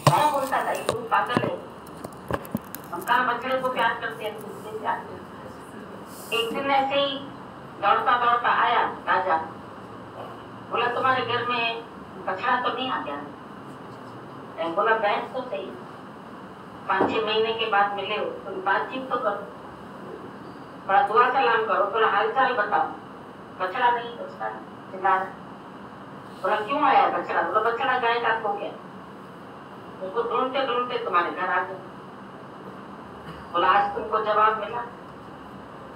कौन बोलता था ये तू पागल है, हम कहाँ बछड़े को प्यार करते हैं, तुझसे प्यार करते। एक दिन ऐसे ही दौड़ता दौड़ता आया राजा, बोला तुम्हारे घर में बछड़ा तो नहीं आ गया? बोला बैठ तो सही, 5-6 महीने के बाद मिले हो, थोड़ी बातचीत तो करो, थोड़ा दुआ सलाम करो, थोड़ा हालचाल बताओ। बछड़ा नहीं, बछड़ा चिल्ला रहा। बोला क्यों आया बछड़ा? बोला बछड़ा गाय का खो गया, उसको ढूंढते ढूंढते तुम्हारे घर आ गया। बोला आज तुमको जवाब मिला,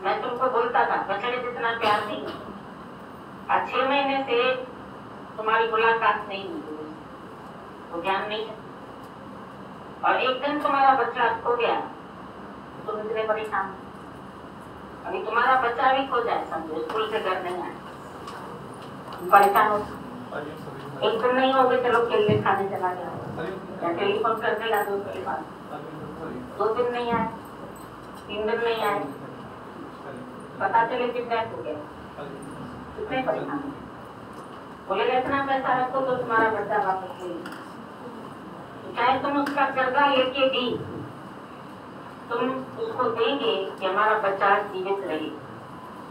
मैं तुमको बोलता था बछड़े जितना प्यार नहीं। आज 6 महीने से तुम्हारी मुलाकात नहीं हुई, तो ध्यान नहीं है, और एक दिन तुम्हारा बच्चा खो गया, तुम इतने परेशान। अभी तुम्हारा बच्चा भी खो जाए, समझो स्कूल से घर नहीं आए, परेशान हो। एक दिन नहीं हो गए, चलो केले खाने चला गया, या टेलीफोन कर देगा दोस्त के पास, 2 दिन नहीं आए, 3 दिन नहीं आए, पता चले कि डेथ हो गया, कितने परेशान। बोलेगा इतना पैसा रखो तो तुम्हारा बच्चा वापस नहीं, चाहे तुम उसका कर्जा लेके भी तुम उसको देंगे कि हमारा बच्चा जीवित रहे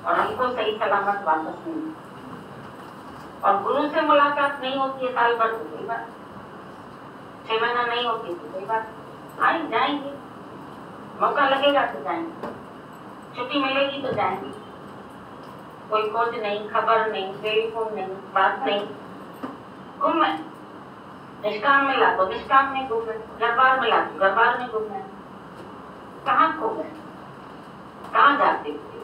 और हमको सही सलामत वापस मिले। और गुरु से मुलाकात नहीं होती है साल भर, तो कोई बात, 6 महीना नहीं होती तो कोई बात, आए जाएंगे, मौका लगेगा तो जाएंगे, छुट्टी मिलेगी तो जाएंगे। कोई खोज नहीं, खबर नहीं, टेलीफोन नहीं, बात नहीं, घूम है। निष्काम मिला तो निष्काम में घूम गए, दरबार मिला तो दरबार में घूम गए, कहाँ खो गए, कहाँ जाते थे,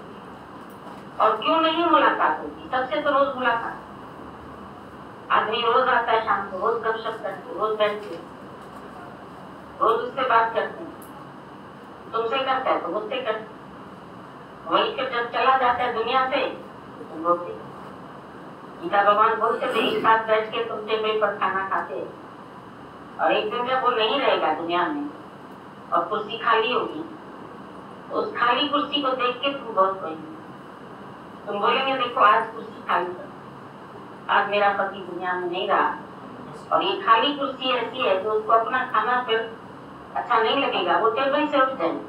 और क्यों नहीं मुलाकात होती? सबसे तो रोज मुलाकात, आदमी रोज आता है शाम को, रोज गपशप करते, रोज बैठते, रोज उससे बात करते हैं, तुमसे करता है तो मुझसे करते, वही फिर जब चला जाता है दुनिया से तो तुम बोलते। गीता भगवान बोलते थे एक साथ बैठ के तुम टेबल पर खाना खाते, और एक दिन जब वो नहीं रहेगा दुनिया में और कुर्सी खाली होगी, तो उस खाली कुर्सी को देख के तुम बहुत बोलेंगे, तुम बोलेंगे देखो आज कुर्सी खाली है, आज मेरा पति दुनिया में नहीं रहा, और ये खाली कुर्सी ऐसी है जो उसको अपना खाना फिर अच्छा नहीं लगेगा, वो टेबल से उठ जाएंगे।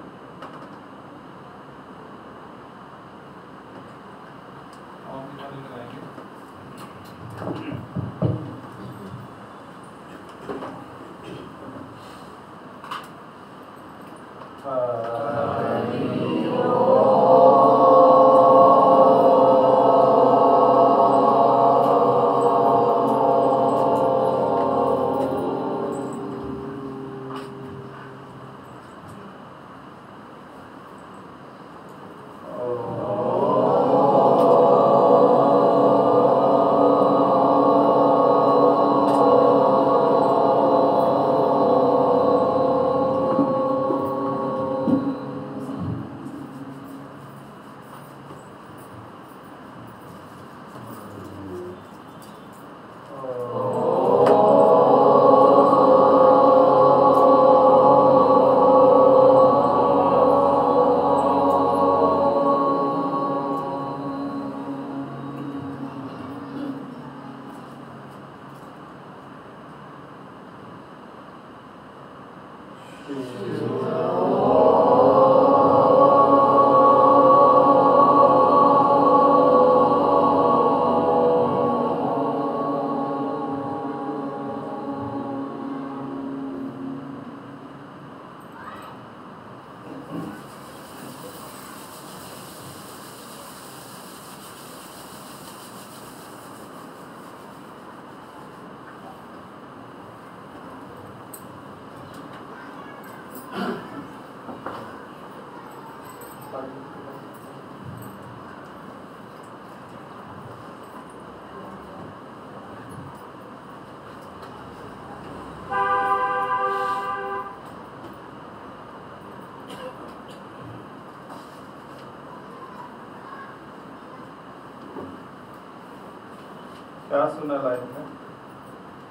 क्या सुना लाइन में?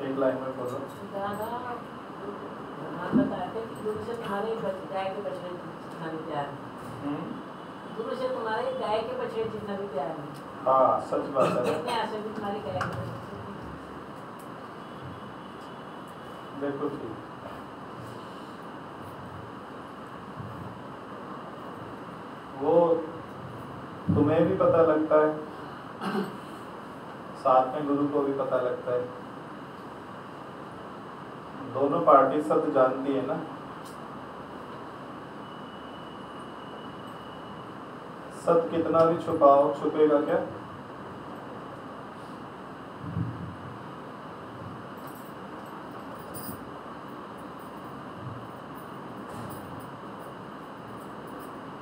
एक लाइन में बोलो। गुरु से तुम्हारे गाय के बछड़े जितना भी प्यार है, गुरु से तुम्हारे गाय के बछड़े जितना भी प्यार है। हाँ सच बात है। भी तुम्हारी गाय के बछड़े बिल्कुल ठीक। वो तुम्हें भी पता लगता है, साथ में गुरु को भी पता लगता है। दोनों पार्टी सत्य जानती है ना। सत्य कितना भी छुपाओ, छुपेगा क्या?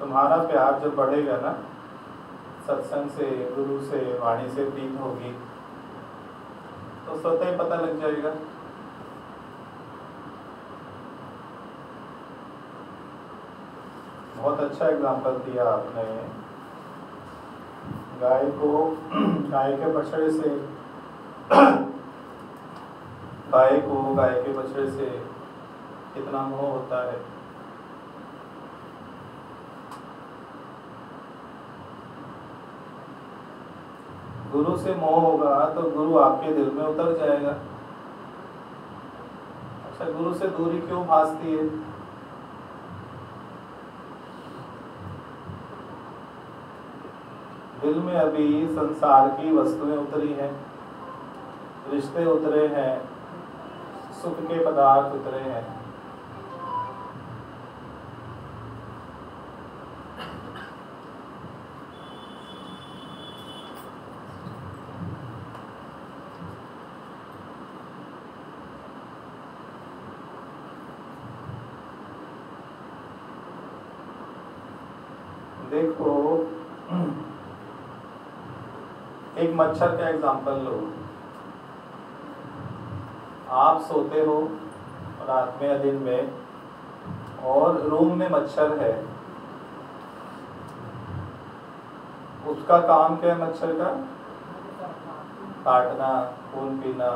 तुम्हारा प्यार जब बढ़ेगा ना, सत्संग से, गुरु से, वाणी से प्रीत होगी, तो स्वतः ही पता लग जाएगा। बहुत अच्छा एग्जाम्पल दिया आपने। गाय के बछड़े से गाय के बछड़े से कितना मोह होता है। गुरु से मोह होगा तो गुरु आपके दिल में उतर जाएगा। अच्छा, गुरु से दूरी क्यों भासती है? दिल में अभी संसार की वस्तुएं उतरी हैं, रिश्ते उतरे हैं, सुख के पदार्थ उतरे हैं। देखो, एक मच्छर का एग्जांपल लो। आप सोते हो रात में या दिन में, और रूम में मच्छर है। उसका काम क्या है मच्छर का? काटना, खून पीना।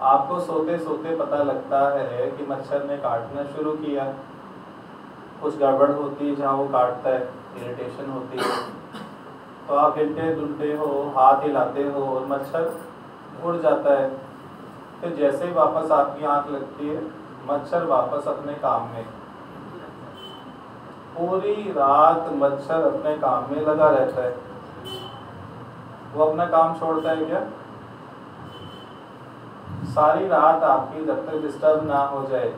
आपको सोते सोते पता लगता है कि मच्छर ने काटना शुरू किया। कुछ गड़बड़ होती है जहाँ वो काटता है, इरिटेशन होती है, तो आप हिलते डुलते हो, हाथ हिलाते हो और मच्छर उड़ जाता है। फिर जैसे ही वापस आपकी आंख लगती है, मच्छर वापस अपने काम में। पूरी रात मच्छर अपने काम में लगा रहता है। वो अपना काम छोड़ता है क्या? सारी रात आपकी जब तक डिस्टर्ब ना हो जाए,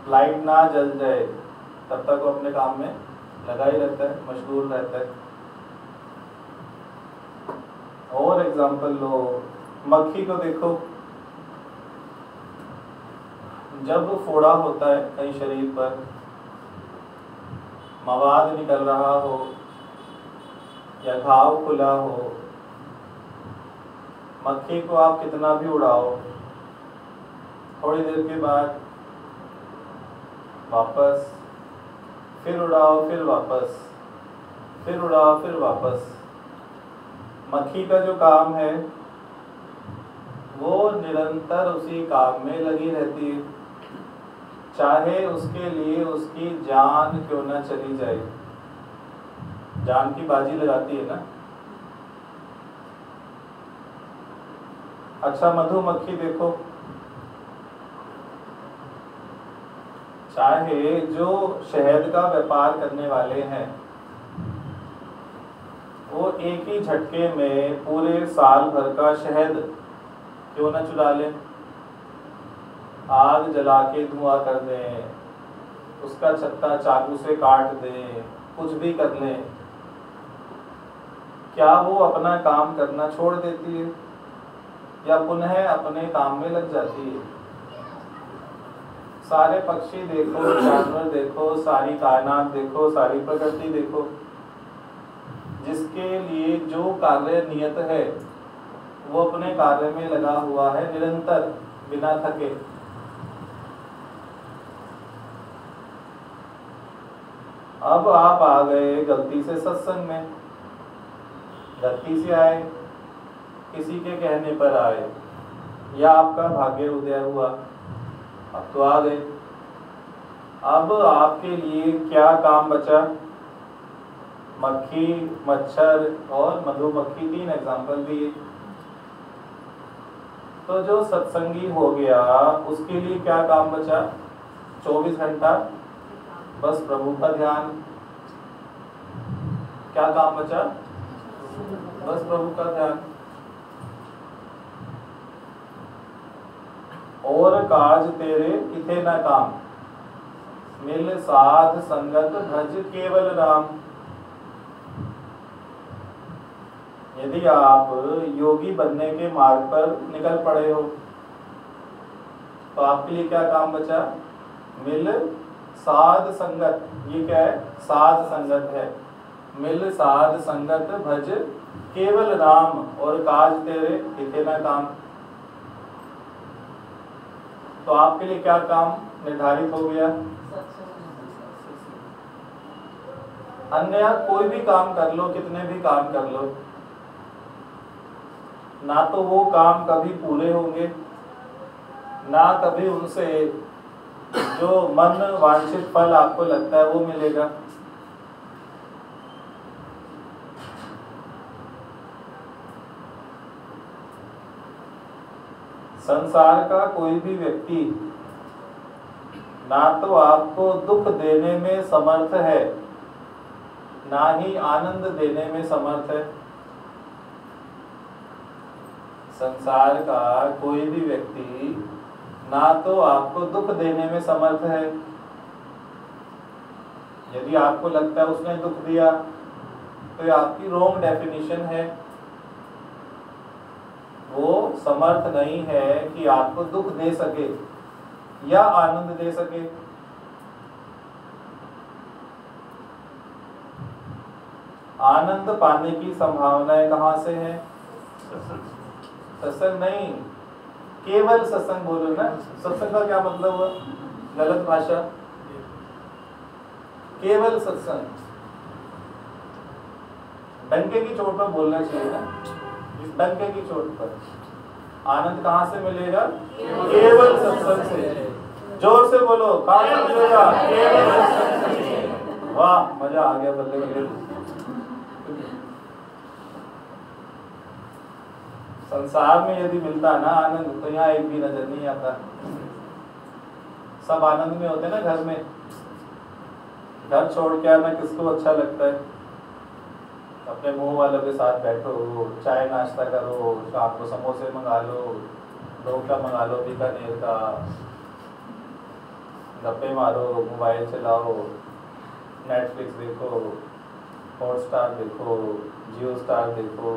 लाइट ना जल जाए, तब तक वो अपने काम में लगा ही रहता है, मशगूल रहता है। और एग्जांपल लो, मक्खी को देखो। जब फोड़ा होता है कहीं शरीर पर, मवाद निकल रहा हो या घाव खुला हो, मक्खी को आप कितना भी उड़ाओ, थोड़ी देर के बाद वापस, फिर उड़ाओ, फिर वापस, फिर उड़ाओ, फिर वापस। मक्खी का जो काम है वो निरंतर उसी काम में लगी रहती है, चाहे उसके लिए उसकी जान क्यों ना चली जाए। जान की बाजी लगाती है ना। अच्छा, मधुमक्खी देखो, चाहे जो शहद का व्यापार करने वाले हैं, वो एक ही झटके में पूरे साल भर का शहद क्यों न चुरा लें। आग जला के धुआं कर दें, उसका छत्ता चाकू से काट दें, कुछ भी कर लें, क्या वो अपना काम करना छोड़ देती है या पुनः अपने काम में लग जाती है? सारे पक्षी देखो, जानवर देखो, सारी कायनात देखो, सारी प्रकृति देखो, जिसके लिए जो कार्य नियत है वो अपने कार्य में लगा हुआ है निरंतर, बिना थके। अब आप आ गए गलती से सत्संग में, गलती से आए, किसी के कहने पर आए, या आपका भाग्य उदय हुआ, अब तो आ गए। अब आपके लिए क्या काम बचा? मक्खी, मच्छर और मधुमक्खी, 3 एग्जाम्पल दिए। तो जो सत्संगी हो गया उसके लिए क्या काम बचा? 24 घंटा बस प्रभु का ध्यान, क्या काम बचा? बस प्रभु का ध्यान। और काज तेरे किथे न काम, मिल साध संगत भज केवल राम। यदि आप योगी बनने के मार्ग पर निकल पड़े हो तो आपके लिए क्या काम बचा? मिल साध संगत। ये क्या है? साध संगत है। मिल साध संगत भज केवल राम, और काज तेरे किथे न काम। तो आपके लिए क्या काम निर्धारित हो गया? अन्य कोई भी काम कर लो, कितने भी काम कर लो, ना तो वो काम कभी पूरे होंगे, ना कभी उनसे जो मन वांछित फल आपको लगता है वो मिलेगा। संसार का कोई भी व्यक्ति ना तो आपको दुख देने में समर्थ है, ना ही आनंद देने में समर्थ है। संसार का कोई भी व्यक्ति ना तो आपको दुख देने में समर्थ है, यदि आपको लगता है उसने दुख दिया तो ये आपकी रॉन्ग डेफिनेशन है। वो समर्थ नहीं है कि आपको दुख दे सके या आनंद दे सके। आनंद पाने की संभावनाएं कहां से है? सत्संग नहीं, केवल सत्संग बोलो ना। सत्संग का क्या मतलब हुआ? गलत भाषा। केवल सत्संग, डंके की चोट पर बोलना चाहिए ना, डंके की चोट पर। आनंद कहां से मिलेगा? केवल सत्संग से। जोर से बोलो, कहां से मिलेगा? केवल सत्संग से। वाह, मजा आ गया, बल्ले बल्ले। संसार में यदि मिलता ना आनंद तो यहाँ एक भी नजर नहीं आता। सब आनंद में होते ना घर में। घर छोड़ के आना किसको अच्छा लगता है? अपने मुंह वालों के साथ बैठो, चाय नाश्ता करो, शाम को समोसे मंगा लो, ढोकला मंगा लो बीकानेर का, गप्पे मारो, मोबाइल चलाओ, नेटफ्लिक्स देखो, हॉटस्टार देखो, जियो स्टार देखो।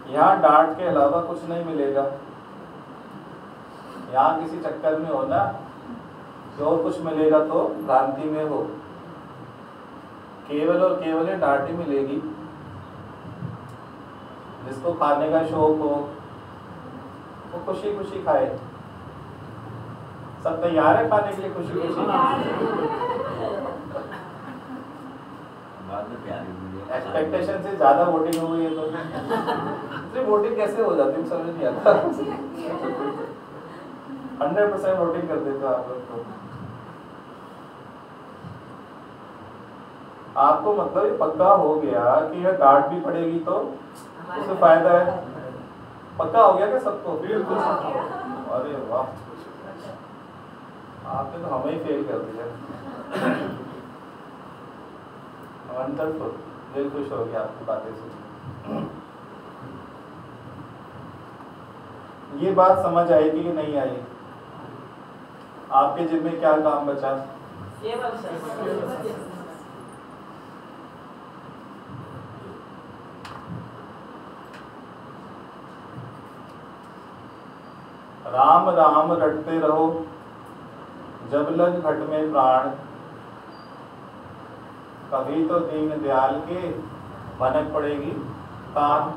यहाँ डांट के अलावा कुछ नहीं मिलेगा। यहाँ किसी चक्कर में हो ना कि और कुछ मिलेगा तो भ्रांति में हो। केवल और केवल डांट ही मिलेगी। जिसको खाने का शौक हो वो खुशी खुशी खाए। सब तैयार है खाने के लिए खुशी खुशी। एक्सपेक्टेशन से ज्यादा वोटिंग हो गई है तो वोटिंग कैसे हो जाती है समझ नहीं आता। 100% वोटिंग कर देते हो आप लोग तो। आपको मतलब ये पक्का हो गया कि यह डांट भी पड़ेगी तो उससे फायदा है। पक्का हो गया क्या सबको? अरे वाह, आपने तो हमें ही फेल कर दिया। वंडरफुल, दिल खुश हो गया आपकी बातें सुन। ये बात समझ आएगी कि नहीं आई? आपके जिम्मे क्या काम बचा? राम राम रटते रहो, जब लग घट में प्राण, कभी तो दीन दयाल के भनक पड़ेगी कान।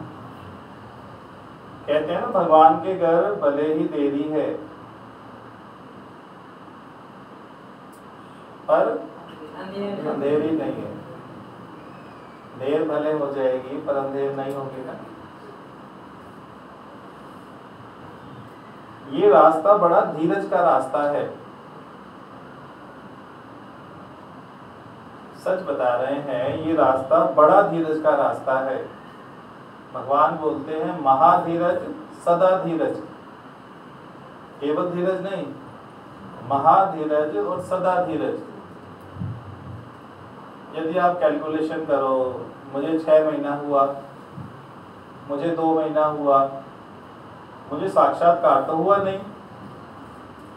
कहते हैं ना, भगवान के घर भले ही देरी है पर अंधेरी नहीं है। देर भले हो जाएगी पर अंधेर नहीं होगी ना। ये रास्ता बड़ा धीरज का रास्ता है। सच बता रहे हैं, ये रास्ता बड़ा धीरज का रास्ता है। भगवान बोलते हैं महाधीरज सदा धीरज। केवल धीरज नहीं, महाधीरज और सदा धीरज। यदि आप कैलकुलेशन करो, मुझे 6 महीना हुआ, मुझे 2 महीना हुआ, मुझे साक्षात्कार तो हुआ नहीं,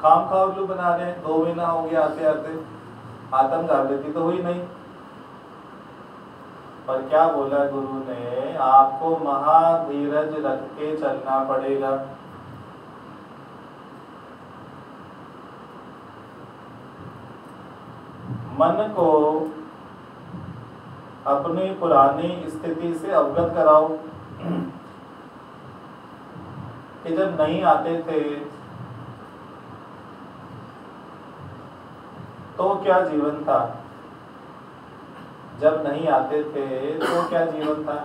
खाम खा उल्लू बना रहे हैं, 2 महीना हो गया आते आते, आत्म जागृति तो हुई नहीं। पर क्या बोला गुरु ने, आपको महाधीरज रख के चलना पड़ेगा। मन को अपनी पुरानी स्थिति से अवगत कराओ कि जब नहीं आते थे तो क्या जीवन था, जब नहीं आते थे तो क्या जीवन था।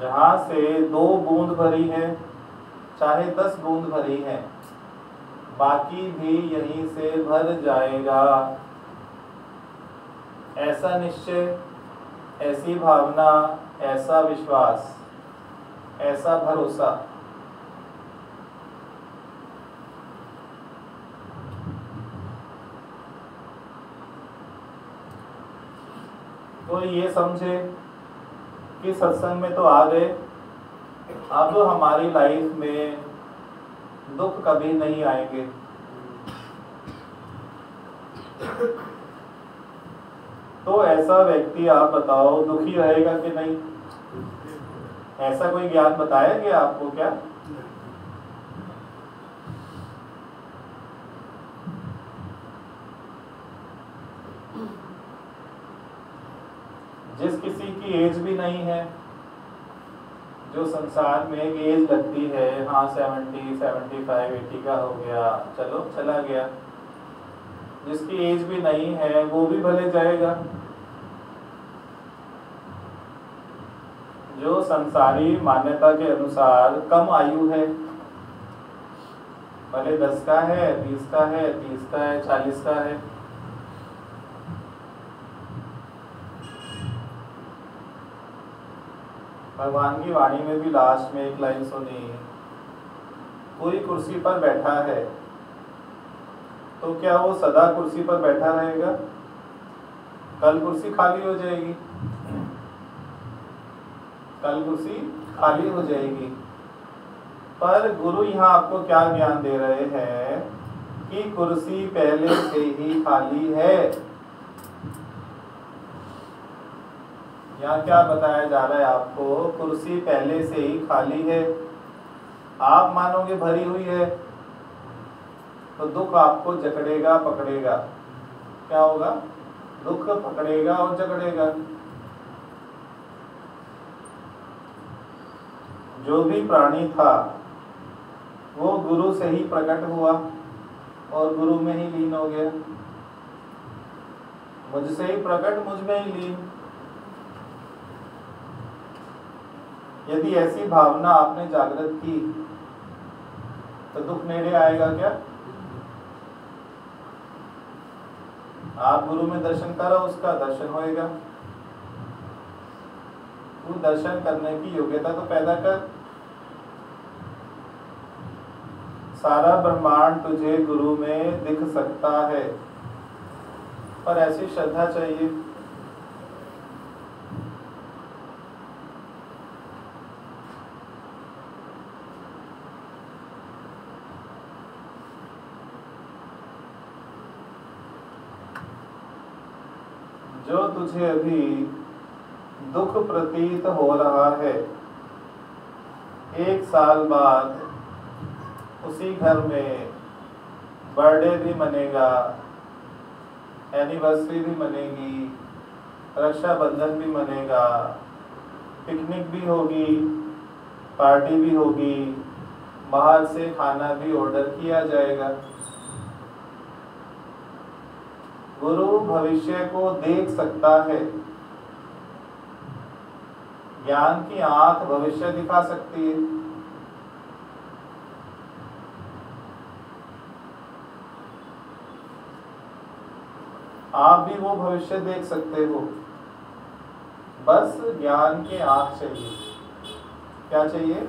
जहां से 2 बूंद भरी है, चाहे 10 बूंद भरी है, बाकी भी यहीं से भर जाएगा। ऐसा निश्चय, ऐसी भावना, ऐसा विश्वास, ऐसा भरोसा। तो ये समझे कि सत्संग में तो आ गए, अब हमारी लाइफ में दुख कभी नहीं आएंगे। तो ऐसा व्यक्ति आप बताओ दुखी रहेगा कि नहीं? ऐसा कोई ज्ञान बताया गया आपको क्या? जिस किसी की एज भी नहीं है, जो संसार में एक एज लगती है, हाँ 70, 75, 80 का हो गया, चलो चला गया, जिसकी एज भी नहीं है वो भी भले जाएगा। जो संसारी मान्यता के अनुसार कम आयु है, भले 10 का है, 20 का है, 30 का है, 40 का है, भगवान की वाणी में भी लास्ट में एक लाइन सुनी, कोई कुर्सी पर बैठा है तो क्या वो सदा कुर्सी पर बैठा रहेगा? कल कुर्सी खाली हो जाएगी, कल कुर्सी खाली हो जाएगी। पर गुरु यहाँ आपको क्या ज्ञान दे रहे हैं कि कुर्सी पहले से ही खाली है। यहाँ क्या बताया जा रहा है आपको? कुर्सी पहले से ही खाली है। आप मानोगे भरी हुई है तो दुख आपको जकड़ेगा, पकड़ेगा। क्या होगा? दुख पकड़ेगा और जकड़ेगा। जो भी प्राणी था वो गुरु से ही प्रकट हुआ और गुरु में ही लीन हो गया। मुझसे ही प्रकट, मुझ में ही लीन। यदि ऐसी भावना आपने जागृत की तो दुख नेड़े आएगा क्या? आप गुरु में दर्शन करो, उसका दर्शन होएगा। तू दर्शन करने की योग्यता तो पैदा कर। सारा ब्रह्मांड तुझे गुरु में दिख सकता है, पर ऐसी श्रद्धा चाहिए। जो तुझे अभी दुख प्रतीत हो रहा है, 1 साल बाद उसी घर में बर्थडे भी मनेगा, एनिवर्सरी भी मनेगी, रक्षाबंधन भी मनेगा, पिकनिक भी होगी, पार्टी भी होगी, बाहर से खाना भी ऑर्डर किया जाएगा। गुरु भविष्य को देख सकता है। ज्ञान की आंख भविष्य दिखा सकती है। आप भी वो भविष्य देख सकते हो, बस ज्ञान की आंख चाहिए। क्या चाहिए?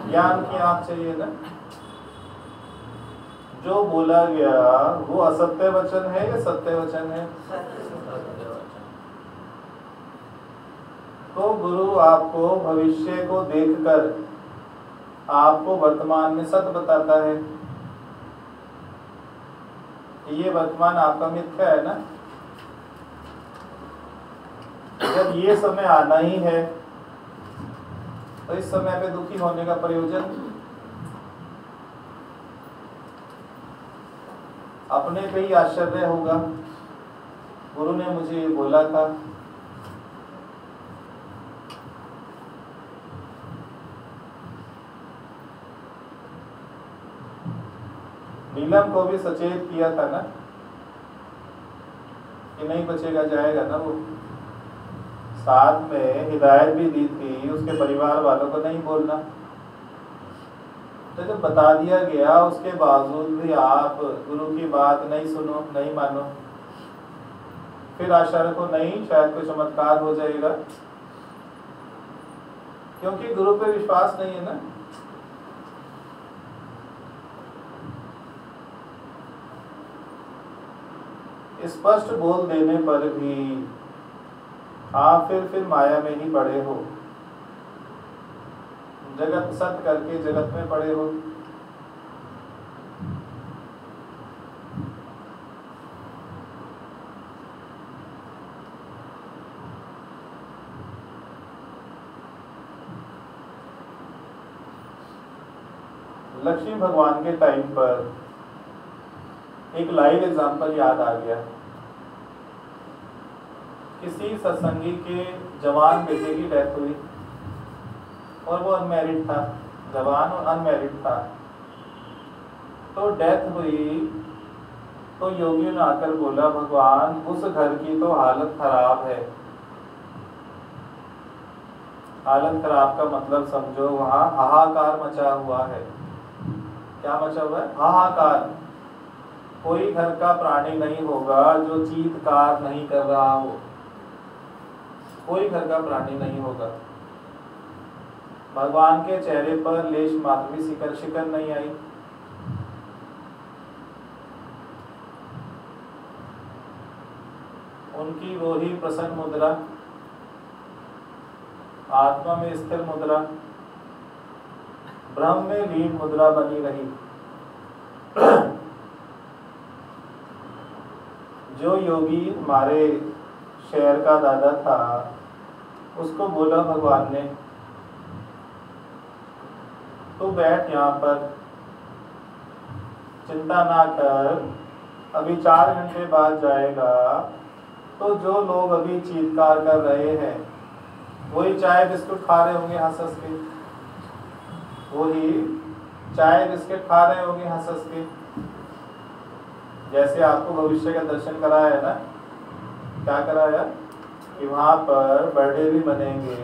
ज्ञान की आंख चाहिए ना। जो बोला गया वो असत्य वचन है या सत्य वचन है? तो गुरु आपको भविष्य को देखकर आपको वर्तमान में सत्य बताता है। ये वर्तमान आपका मिथ्या है ना। जब ये समय आना ही है तो इस समय पे दुखी होने का प्रयोजन? अपने पे ही आश्चर्य होगा। गुरु ने मुझे ये बोला था। नीलम को भी सचेत किया था ना कि नहीं बचेगा, जाएगा ना वो। साथ में हिदायत भी दी थी उसके परिवार वालों को नहीं बोलना। तो जब बता दिया गया उसके बावजूद भी आप गुरु की बात नहीं सुनो, नहीं मानो, फिर आशा रखो नहीं शायद कोई चमत्कार हो जाएगा, क्योंकि गुरु पे विश्वास नहीं है ना। स्पष्ट बोल देने पर भी आप फिर माया में ही पड़े हो। जगत सत्य करके जगत में पड़े हो। लक्ष्मी भगवान के टाइम पर एक लाइव एग्जांपल याद आ गया। किसी सत्संगी के जवान बेटे की डेथ हुई और वो अनमैरिड था, जवान और अनमैरिड था। तो डेथ हुई तो योगियों ने आकर बोला भगवान उस घर की तो हालत खराब है। हालत खराब का मतलब समझो, वहां हाहाकार मचा हुआ है। क्या मचा हुआ है? हाहाकार। कोई घर का प्राणी नहीं होगा जो चीत्कार नहीं कर रहा हो। कोई घर का प्राणी नहीं होगा। भगवान के चेहरे पर लेश मात्र भी शिकन नहीं आई। उनकी वो ही प्रसन्न मुद्रा, आत्मा में स्थिर मुद्रा, ब्रह्म में लीन मुद्रा बनी रही। जो योगी हमारे शहर का दादा था उसको बोला भगवान ने तो बैठ यहाँ पर, चिंता ना कर, अभी 4 घंटे बाद जाएगा तो जो लोग अभी चीत्कार कर रहे हैं वही चाय बिस्कुट खा रहे होंगे हंस हंस के, वही चाय बिस्कुट खा रहे होंगे हंस हंस के। जैसे आपको भविष्य का दर्शन कराया है ना, क्या कराया कि वहाँ पर बर्थडे भी मनेंगे,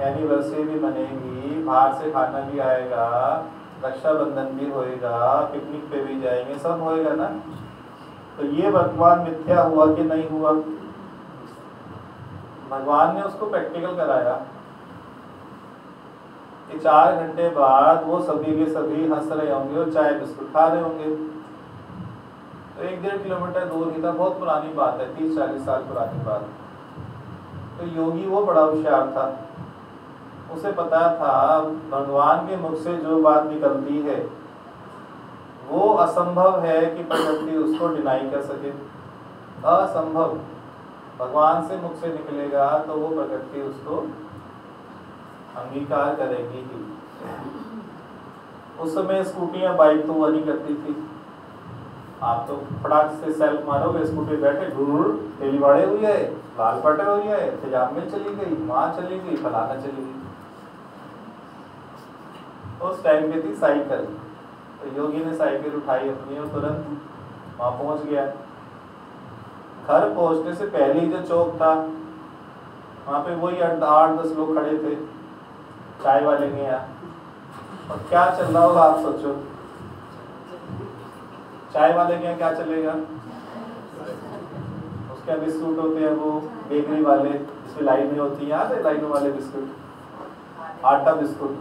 एनिवर्सरी भी मनेगी, बाहर से खाना भी आएगा, रक्षाबंधन भी होएगा, पिकनिक पे भी जाएंगे, सब होएगा ना। तो ये वर्तमान मिथ्या हुआ कि नहीं हुआ? भगवान ने उसको प्रैक्टिकल कराया कि 4 घंटे बाद वो सभी के सभी हंस रहे होंगे और चाय बिस्कुट खा रहे होंगे। तो 1-1.5 किलोमीटर दूर ही था। बहुत पुरानी बात है, 30-40 साल पुरानी बात। तो योगी वो बड़ा होशियार था, उसे पता था भगवान के मुख से जो बात निकलती है वो असंभव है कि प्रकृति उसको डिनाई कर सके। असंभव। भगवान से मुख से निकलेगा तो वो प्रकृति उसको अंगीकार करेगी ही। उस समय स्कूटियां बाइक तो हुआ नहीं करती थी। आप तो फटाक से सेल्फ मारोगे, स्कूटी बैठे घूर तेलीवाड़े हुई है, लाल पटर हुई है, तेजाब में चली गई, वहां चली गई, फलाना चली गई। उस टाइम पे थी साइकिल। तो योगी ने साइकिल उठाई अपनी और तुरंत वहां पहुंच गया। घर पहुंचने से पहले ही जो चौक था वहां पे वही 8-10 लोग खड़े थे चाय वाले के यहाँ। और क्या चल रहा होगा आप सोचो? चाय वाले के यहाँ क्या चलेगा? उसके यहाँ बिस्कुट होते हैं, वो बेकरी वाले जिसमें लाइनें होती हैं, याद है लाइनों वाले बिस्कुट, आटा बिस्कुट।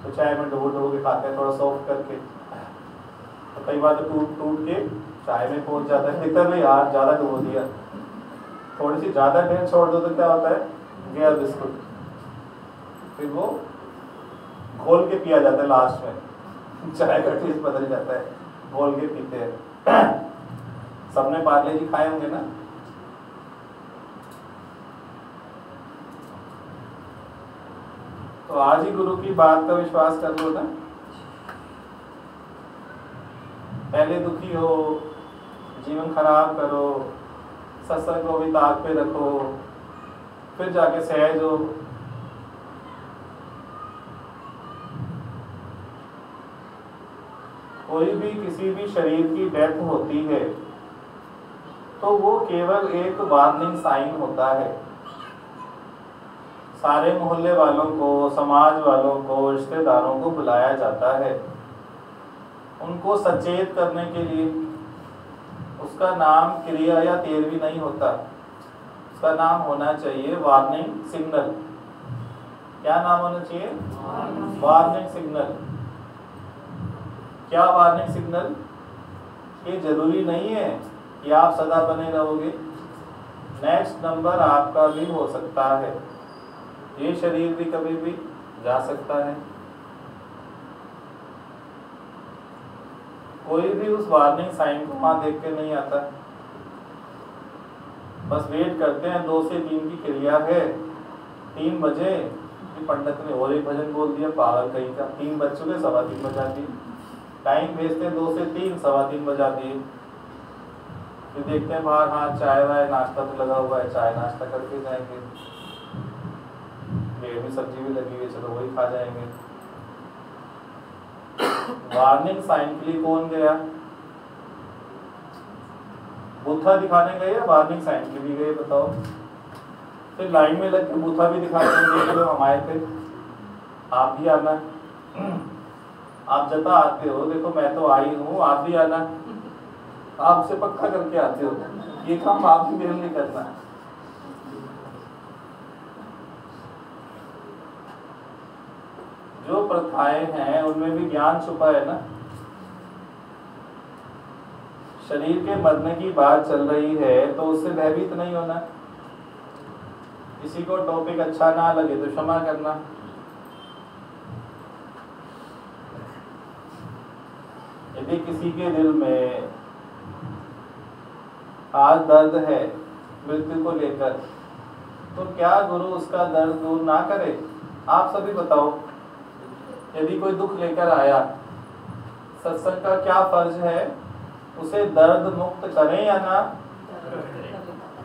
तो चाय में डुबो डुबो के खाते हैं थोड़ा सॉफ्ट करके, तो कई बार तो टूट टूट के चाय में पहुंच जाता है, दिखता है भाई यार ज़्यादा डुबो दिया, थोड़ी सी ज़्यादा देर छोड़ दो तो क्या होता है, गया बिस्कुट, फिर वो घोल के पिया जाता है लास्ट में, चाय का टेस्ट बदल जाता है, घोल के पीते हैं। सबने पार्ले जी खाए होंगे ना? तो आज ही गुरु की बात का विश्वास कर लो ना। पहले दुखी हो, जीवन खराब करो, सत्संग को भी ताक पे रखो, फिर जाके सहज हो। कोई भी किसी भी शरीर की डेथ होती है तो वो केवल एक वार्निंग साइन होता है। सारे मोहल्ले वालों को, समाज वालों को, रिश्तेदारों को बुलाया जाता है उनको सचेत करने के लिए। उसका नाम क्रिया या तेरवी नहीं होता, उसका नाम होना चाहिए वार्निंग सिग्नल। क्या नाम होना चाहिए? Warning signal. क्या वार्निंग सिग्नल? ये जरूरी नहीं है कि आप सदा बने रहोगे, नेक्स्ट नंबर आपका भी हो सकता है, ये शरीर भी कभी भी जा सकता है। कोई भी उस वार्निंग साइन को वहां देख के नहीं आता, बस वेट करते हैं 2 से 3 की क्रिया है, 3 बजे पंडित ने और एक भजन बोल दिया, पागल कहीं का, 3 बज चुके, 3:15 बजा दिए, टाइम भेजते हैं 2 से 3, 3:15 बजा दिए, फिर देखते हैं बाहर, हाँ चाय वाय नाश्ता तो लगा हुआ है, चाय नाश्ता करके जाएंगे, पेड़ में सब्जी भी लगी हुई है, चलो वही खा जाएंगे। वार्निंग साइन के लिए कौन गया? बूथा दिखाने गए या वार्निंग साइन के लिए गए? बताओ। फिर लाइन में लग के बूथा भी दिखा देंगे, हम आए थे, आप भी आना। आप जता आते हो, देखो मैं तो आई हूँ, आप भी आना, आपसे पक्का करके आते हो, ये काम आप भी मेरे लिए करना। जो प्रथाएं हैं उनमें भी ज्ञान छुपा है ना। शरीर के मरने की बात चल रही है तो उससे भयभीत नहीं होना। किसी को टॉपिक अच्छा ना लगे तो क्षमा करना। यदि किसी के दिल में आज दर्द है मृत्यु को लेकर, तो क्या गुरु उसका दर्द दूर ना करे? आप सभी बताओ, यदि कोई दुख लेकर आया, सत्संग का क्या फर्ज है? उसे दर्द मुक्त करें या ना?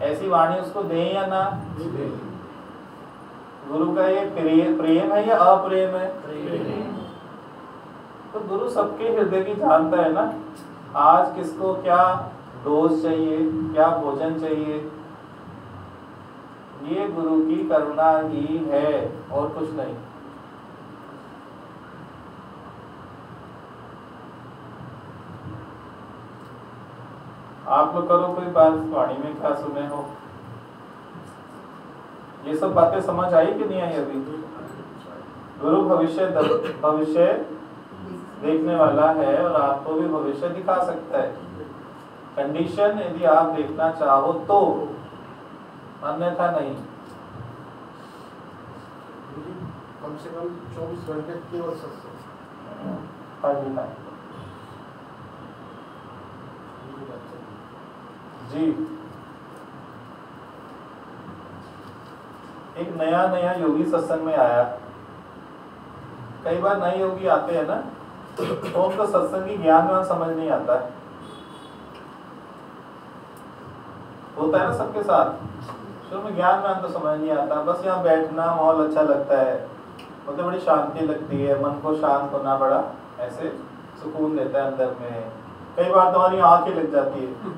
ऐसी वाणी उसको दें या ना? गुरु का ये प्रेम है या अप्रेम है? तो गुरु सबके हृदय की जानता है ना। आज किसको क्या डोज चाहिए, क्या भोजन चाहिए, ये गुरु की करुणा ही है और कुछ नहीं। आप लोग करो कोई बात, वाणी में क्या सुने हो? ये सब बातें समझ आई कि नहीं आई अभी? गुरु भविष्य देखने वाला है और आपको भी भविष्य दिखा सकता है। कंडीशन यदि आप देखना चाहो तो, अन्यथा नहीं। कम से कम 24 घंटे केवल सत्संग। हाँ जी, हाँ जी। एक नया योगी सत्संग में आया। कई बार नए योगी आते हैं ना, तो उनको सत्संग की ज्ञान में समझ नहीं आता है। होता है ना सबके साथ, शुरू में ज्ञान में तो समझ नहीं आता, बस यहाँ बैठना माहौल अच्छा लगता है, मतलब बड़ी शांति लगती है, मन को शांत होना बड़ा ऐसे सुकून देता है अंदर में। कई बार तुम्हारी आँख ही लग जाती है।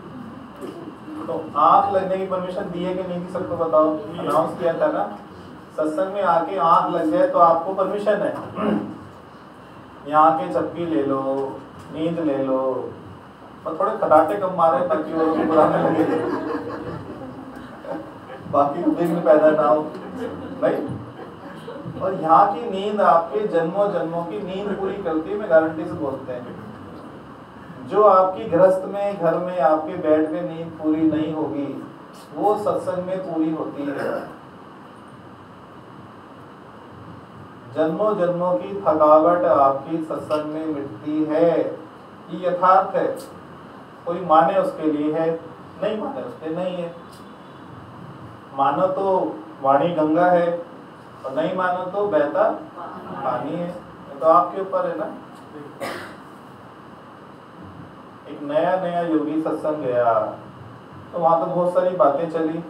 तो आँख लगने की परमिशन दी है कि नहीं थी? सबको बताओ, अनाउंस किया था ना, सत्संग में आके आँख लग जाए तो आपको परमिशन है। यहाँ के चप्पी ले लो, नींद ले लो, और थोड़े खटाटे कम मारे ताकि वो बुलाने लगे, बाकी को दिन पैदा ना हो भाई। और यहाँ की नींद आपके जन्मों जन्मों की नींद पूरी करती है, मैं गारंटी से बोलते हैं। जो आपकी गृहस्थ में घर में आपके बेड में नींद पूरी नहीं होगी वो सत्संग में पूरी होती है। जन्मों जन्मों की थकावट आपकी सत्संग में मिटती है, ये यथार्थ है। कोई माने उसके लिए है, नहीं माने उसके नहीं है। मानो तो वाणी गंगा है और नहीं मानो तो बहता पानी है, तो आपके ऊपर है ना। एक नया नया योगी सत्संग गया तो वहां तो बहुत सारी बातें चली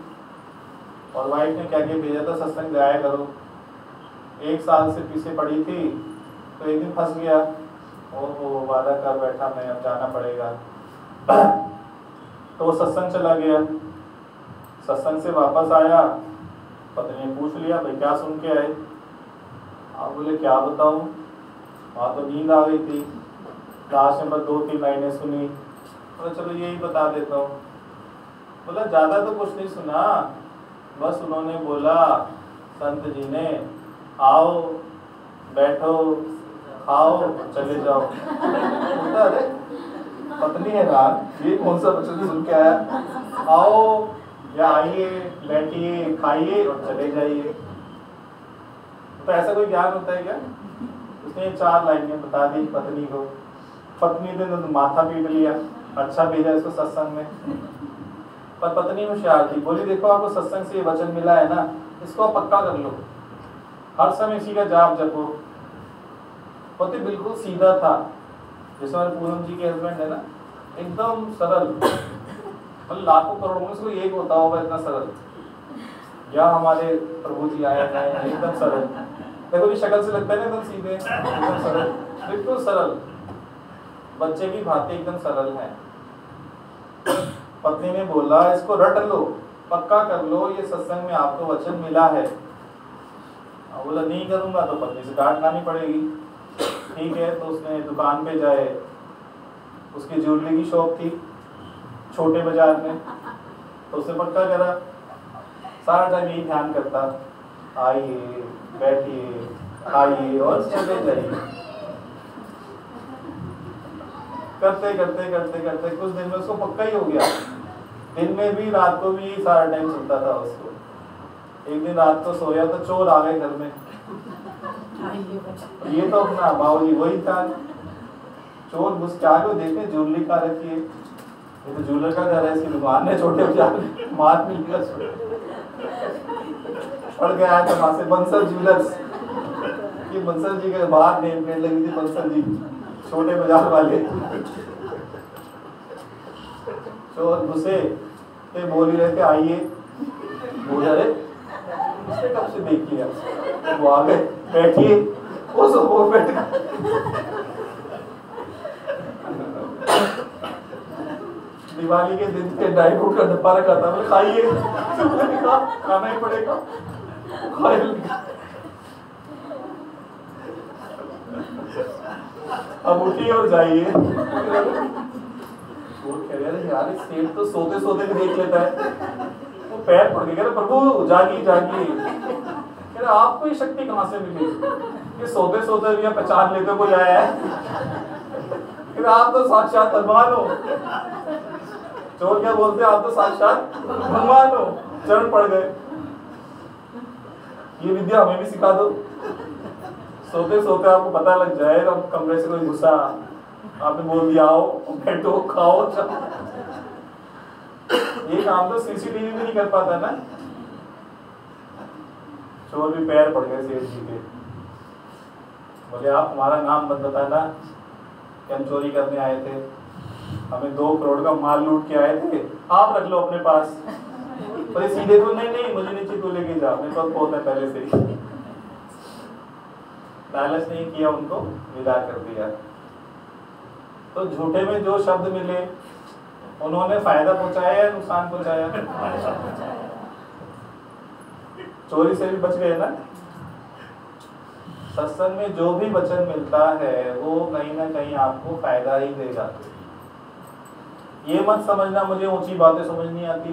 और वाइफ ने क्या क्या भेजा था, सत्संग गाया करो। 1 साल से पीछे पड़ी थी तो एक दिन फंस गया, ओहो वादा कर बैठा मैं, अब जाना पड़ेगा। तो वो सत्संग चला गया। सत्संग से वापस आया, पत्नी ने पूछ लिया भाई क्या सुन के आए। आप बोले क्या बताऊं, वहाँ तो नींद आ गई थी, लास्ट में बस 2-3 लाइनें सुनी। बोला चलो यही बता देता हूँ। बोला ज़्यादा तो कुछ नहीं सुना, बस उन्होंने बोला संत जी ने आओ बैठो खाओ चले जाओ। बोला अरे पत्नी है रान, ये कौन सा वचन सुन के आया, आओ या आइए बैठिए खाइए और चले जाइए। तो ऐसा कोई ज्ञान होता है क्या? उसने 4 लाइनें बता दी पत्नी को। पत्नी ने तो माथा पीट लिया, अच्छा भेजा इसको सत्संग में। पर पत्नी होशियार थी, बोली देखो आपको सत्संग से ये वचन मिला है ना, इसको आप पक्का कर लो, हर समय इसी का जाप जपो। पति बिल्कुल सीधा था, जैसे हमारे पूनम जी के हस्बैंड है ना, एकदम सरल, मतलब लाखों करोड़ों में से एक होता होगा इतना सरल। या हमारे प्रभु जी आए हैं एकदम सरल, देखो ये शक्ल से लगता है ना एकदम सीधे, एकदम सरल, बिल्कुल सरल, बच्चे की भांति एकदम सरल है। पत्नी ने बोला इसको रट लो, पक्का कर लो, ये सत्संग में आपको वचन मिला है। बोला नहीं करूंगा तो पत्नी से डांट खानी पड़ेगी। ठीक है, तो उसने दुकान पे जाए, उसकी ज्वेलरी की शॉप थी छोटे बाजार में, तो उसने पक्का करा, सारा टाइम यही ध्यान करता, आइए बैठिए खाइए और चले जाइए। करते करते करते करते कुछ दिन में उसको पक्का ही हो गया। दिन में भी रात को भी सारा टाइम सुनता था उसको। एक दिन रात को सोया तो चोर आ गए घर में। ये तो अपना बाबूजी वही था। चोर घुस के आ गए, देखे ज्वेलरी का रखी है, ये तो ज्वेलर का घर है, इसकी दुकान है छोटे मार मिल गया, पड़ गया था वहां से बंसल ज्वेलर्स। ये बंसल जी के बाहर नेम प्लेट लगी थी, बंसल जी छोटे बाजार वाले। चोर घुसे तो बोल ही रहे थे आइए, बोल रहे उसने कब से देख लिया, वो आ गए बैठिए, वो सब वो बैठ दिवाली के दिन के ड्राई फ्रूट का डब्बा रखा था, बोले खाइए, खाना ही पड़ेगा, अब उठिए और जाइए। यार सेठ तो सोते सोते भी देख लेता है, वो पैर पड़ गए, प्रभु जागिए जागिए। कह रहे आपको ये शक्ति कहाँ से मिली, ये सोते सोते भी पहचान लेते कोई आया है। आप तो साक्षात भगवान हो। चोर क्या बोलते आप तो साक्षात भगवान हो, चरण पड़ गए। ये विद्या हमें भी सिखा दो, सोते सोते आपको पता लग जाए, अब कमरे से कोई घुसा, आपने बोल दिया आओ बैठो खाओ। ये काम तो सीसीटीवी भी नहीं कर पाता ना। चोर भी पैर पड़ गए सेठ जी के, बोले आप हमारा नाम मत बताना कि हम चोरी करने आए थे, हमें 2 करोड़ का माल लूट के आए थे, आप रख लो अपने पास। पर सीधे तो नहीं नहीं मुझे नीचे तू लेके जा, मेरे पास बहुत है पहले से ही। लालच नहीं किया, उनको विदा कर दिया। तो झूठे में जो शब्द मिले उन्होंने फायदा पहुंचाया या नुकसान पहुंचाया? चोरी से भी बच गए ना। सत्संग में जो भी वचन मिलता है वो कहीं ना कहीं आपको फायदा ही देगा। ये मत समझना मुझे ऊंची बातें समझ नहीं आती,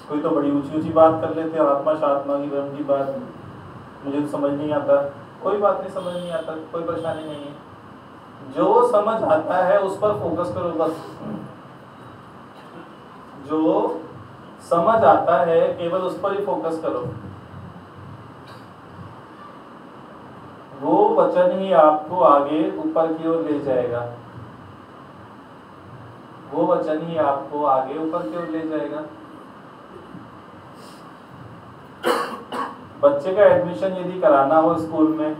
कोई तो बड़ी ऊंची ऊंची बात कर लेते हैं, आत्मा शात्मा की ब्रह्म की बात, मुझे तो समझ नहीं आता। कोई बात नहीं, समझ नहीं आता, कोई परेशानी नहीं है। जो समझ आता है उस पर फोकस करो बस। जो समझ आता है केवल उस पर ही फोकस करो। वो वचन ही आपको आगे ऊपर की ओर ले जाएगा। वो वचन ही आपको आगे ऊपर की ओर ले जाएगा। बच्चे का एडमिशन यदि कराना हो स्कूल में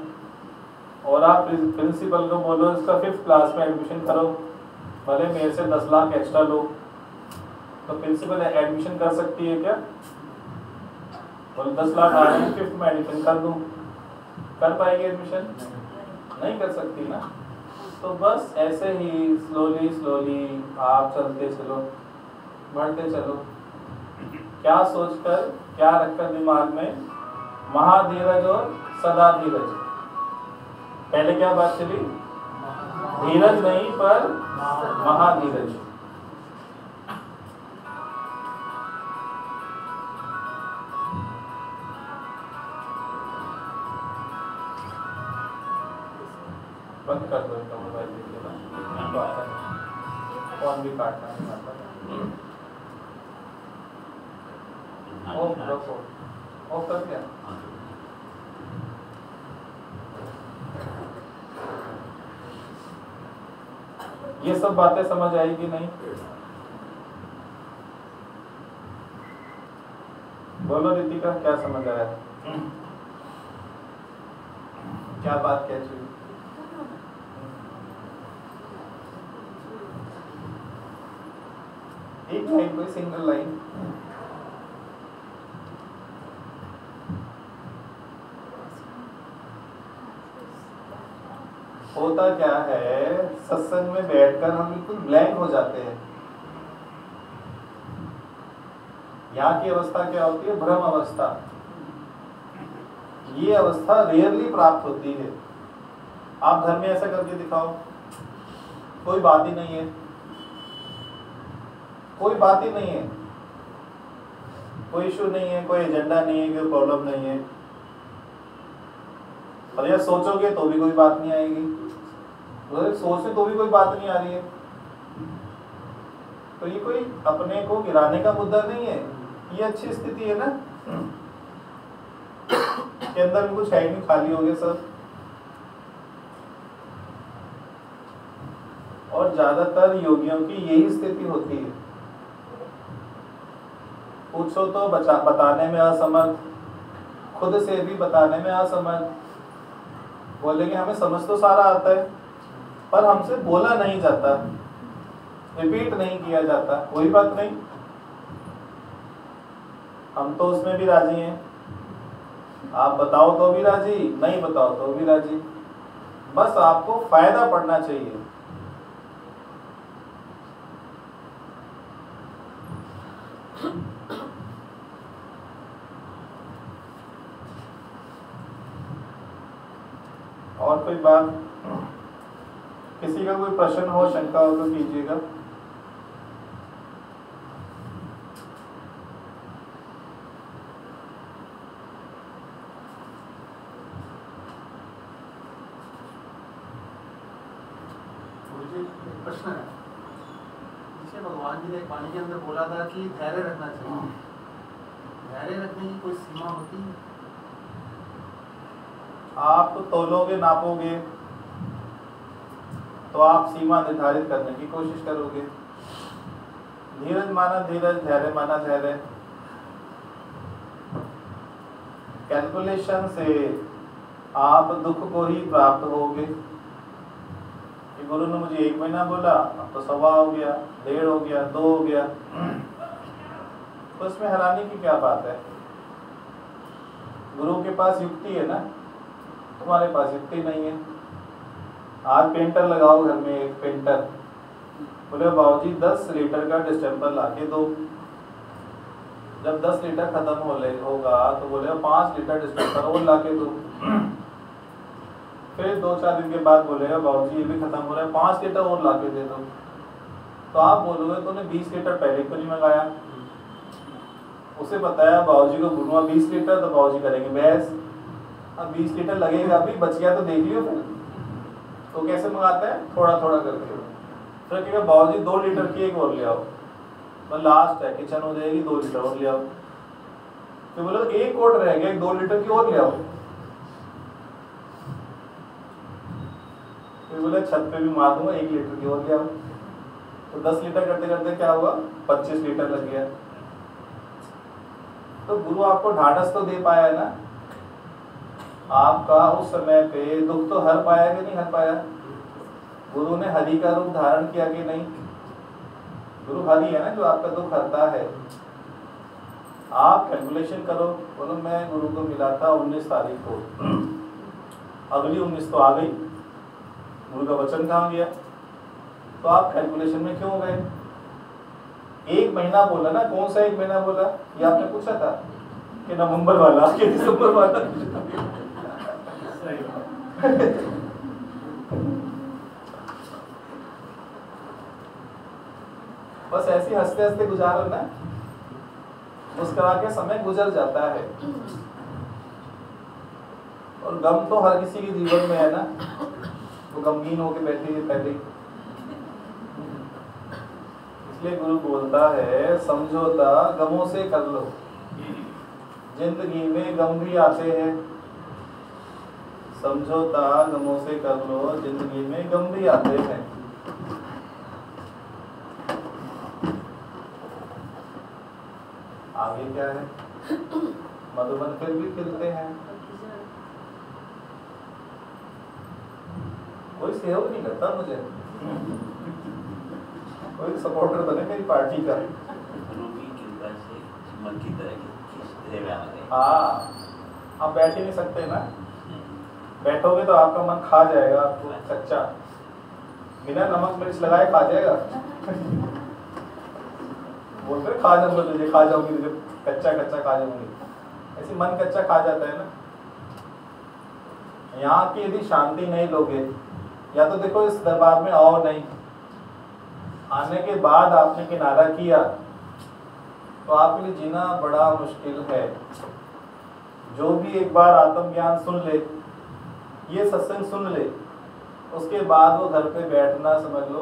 और आप प्रिंसिपल को बोलो इसका 5th क्लास में एडमिशन करो, भले मेरे से 10 लाख एक्स्ट्रा लो, तो प्रिंसिपल एडमिशन कर सकती है क्या? बोले 10 लाख आ रहे हैं 5th में एडमिशन कर दूं, कर पाएगी एडमिशन? नहीं कर सकती ना। तो बस ऐसे ही स्लोली स्लोली आप चलते चलो, बढ़ते चलो। क्या सोचकर, क्या रखकर दिमाग में? महाधीरज और सदा धीरज। पहले क्या बात चली? धीरज नहीं पर महाधीरज। बंद कर दो इनका मोबाइल, देखिए ना फोन भी काटना नहीं आता। ऑफ कर दिया। ये सब बातें समझ आई कि नहीं? बोलो रितिका, क्या समझ आया? क्या बात क्या चाहिए? एक लाइन, कोई सिंगल लाइन। होता क्या है, सत्संग में बैठकर हम बिल्कुल ब्लैंक हो जाते हैं। यहाँ की अवस्था क्या होती है? भ्रम अवस्था। ये अवस्था रेयरली प्राप्त होती है। आप घर में ऐसा करके दिखाओ, कोई बात ही नहीं है, कोई बात ही नहीं है, कोई इशू नहीं है, कोई एजेंडा नहीं है, कोई प्रॉब्लम नहीं है। और यार सोचोगे तो भी कोई बात नहीं आएगी, सोचने तो भी कोई बात नहीं आ रही है। तो ये कोई अपने को गिराने का मुद्दा नहीं है, ये अच्छी स्थिति है ना के अंदर में कुछ है नहीं, खाली हो गया सब। और ज्यादातर योगियों की यही स्थिति होती है। पूछो तो बताने में असमर्थ, खुद से भी बताने में असमर्थ। बोलेंगे हमें समझ तो सारा आता है पर हमसे बोला नहीं जाता, रिपीट नहीं किया जाता। कोई बात नहीं, हम तो उसमें भी राजी हैं। आप बताओ तो भी राजी, नहीं बताओ तो भी राजी, बस आपको फायदा पड़ना चाहिए। और कोई बात? किसी का कोई प्रश्न हो, शंका हो तो कीजिएगा। प्रश्न है, जिसे भगवान जी ने पानी के अंदर बोला था कि धैर्य रखना चाहिए, धैर्य रखने की कोई सीमा होती है? आप तोलोगे, नापोगे तो आप सीमा निर्धारित करने की कोशिश करोगे। धीरज माना धीरज, धैर्य माना धैर्य। कैलकुलेशन से आप दुख को ही प्राप्त होगे। कि गुरु ने मुझे 1 महीना बोला, अब तो 1.25 हो गया, 1.5 हो गया, 2 हो गया, तो इसमें हैरानी की क्या बात है? गुरु के पास युक्ति है ना, तुम्हारे पास युक्ति नहीं है। आज पेंटर लगाओ घर में, एक पेंटर बोले बाबूजी 10 लीटर का डिस्टेंपर लाके दो। जब 10 लीटर खत्म होगा तो बोले 5 लीटर डिस्टेंपर और लाके दो। फिर 2-4 दिन के बाद बोलेगा बाबूजी ये भी खत्म हो रहा है, 5 लीटर और लाके दे दो। तो आप बोलोगे तूने 20 लीटर पहले क्यों नहीं मंगाया? उसे बताया बाबूजी को गुरुआ 20 लीटर, तो बाबूजी करेंगे बहस, अब 20 लीटर लगेगा, अभी बच गया तो देख लियो फिर। तो कैसे मंगाता है, थोड़ा थोड़ा करके। फिर कहेगा बाबूजी 2 लीटर की एक और ले आओ, तो लास्ट है किचन हो जाएगी, 2 लीटर और ले आओ। फिर बोलो एक और रह गया, 2 लीटर की और ले आओ। फिर बोले छत पे भी मार दूंगा, 1 लीटर की और ले आओ। तो 10 लीटर करते करते क्या हुआ, 25 लीटर लग गया। तो गुरु आपको ढाढ़स तो दे पाया है ना, आपका उस समय पे दुख तो हर पाया कि नहीं हर पाया? गुरु ने हरि का रूप धारण किया कि नहीं? गुरु हरि है ना जो आपका दुख हरता है। आप कैलकुलेशन करो, बोलो मैं गुरु को मिला था 19 तारीख को, अगली 19 तो आ गई, गुरु का वचन कहाँ गया? तो आप कैलकुलेशन में क्यों गए? 1 महीना बोला ना, कौन सा 1 महीना बोला? ये आपने पूछा था कि नवंबर वाला कि दिसंबर वाला? बस ऐसे हंसते हंसते गुजारो ना, मुस्कुरा के समय गुजर जाता है। और गम तो हर किसी के जीवन में है ना, वो गमगीन होके बैठी है पहले। इसलिए गुरु बोलता है समझौता गमों से कर लो, जिंदगी में गम भी आते हैं। समझौता गमों से कर लो, जिंदगी में गम भी आते हैं। आगे क्या है, मधुबन फिर भी खिलते हैं। कोई सहयोग नहीं करता मुझे, कोई सपोर्टर बने मेरी पार्टी का। हाँ, आप बैठ ही नहीं सकते ना, बैठोगे तो आपका मन खा जाएगा, आपको कच्चा बिना नमक मिर्च लगाए खा जाएगा। बोलते खा जाऊंगा तुझे, खा जाऊंगी तुझे, कच्चा कच्चा खा जाऊंगी, ऐसे मन कच्चा खा जाता है ना। यहाँ की यदि शांति नहीं लोगे, या तो देखो इस दरबार में आओ नहीं, आने के बाद आपने किनारा किया तो आपके लिए जीना बड़ा मुश्किल है। जो भी एक बार आत्मज्ञान सुन ले, ये सत्संग सुन ले, उसके बाद वो घर पे बैठना समझ लो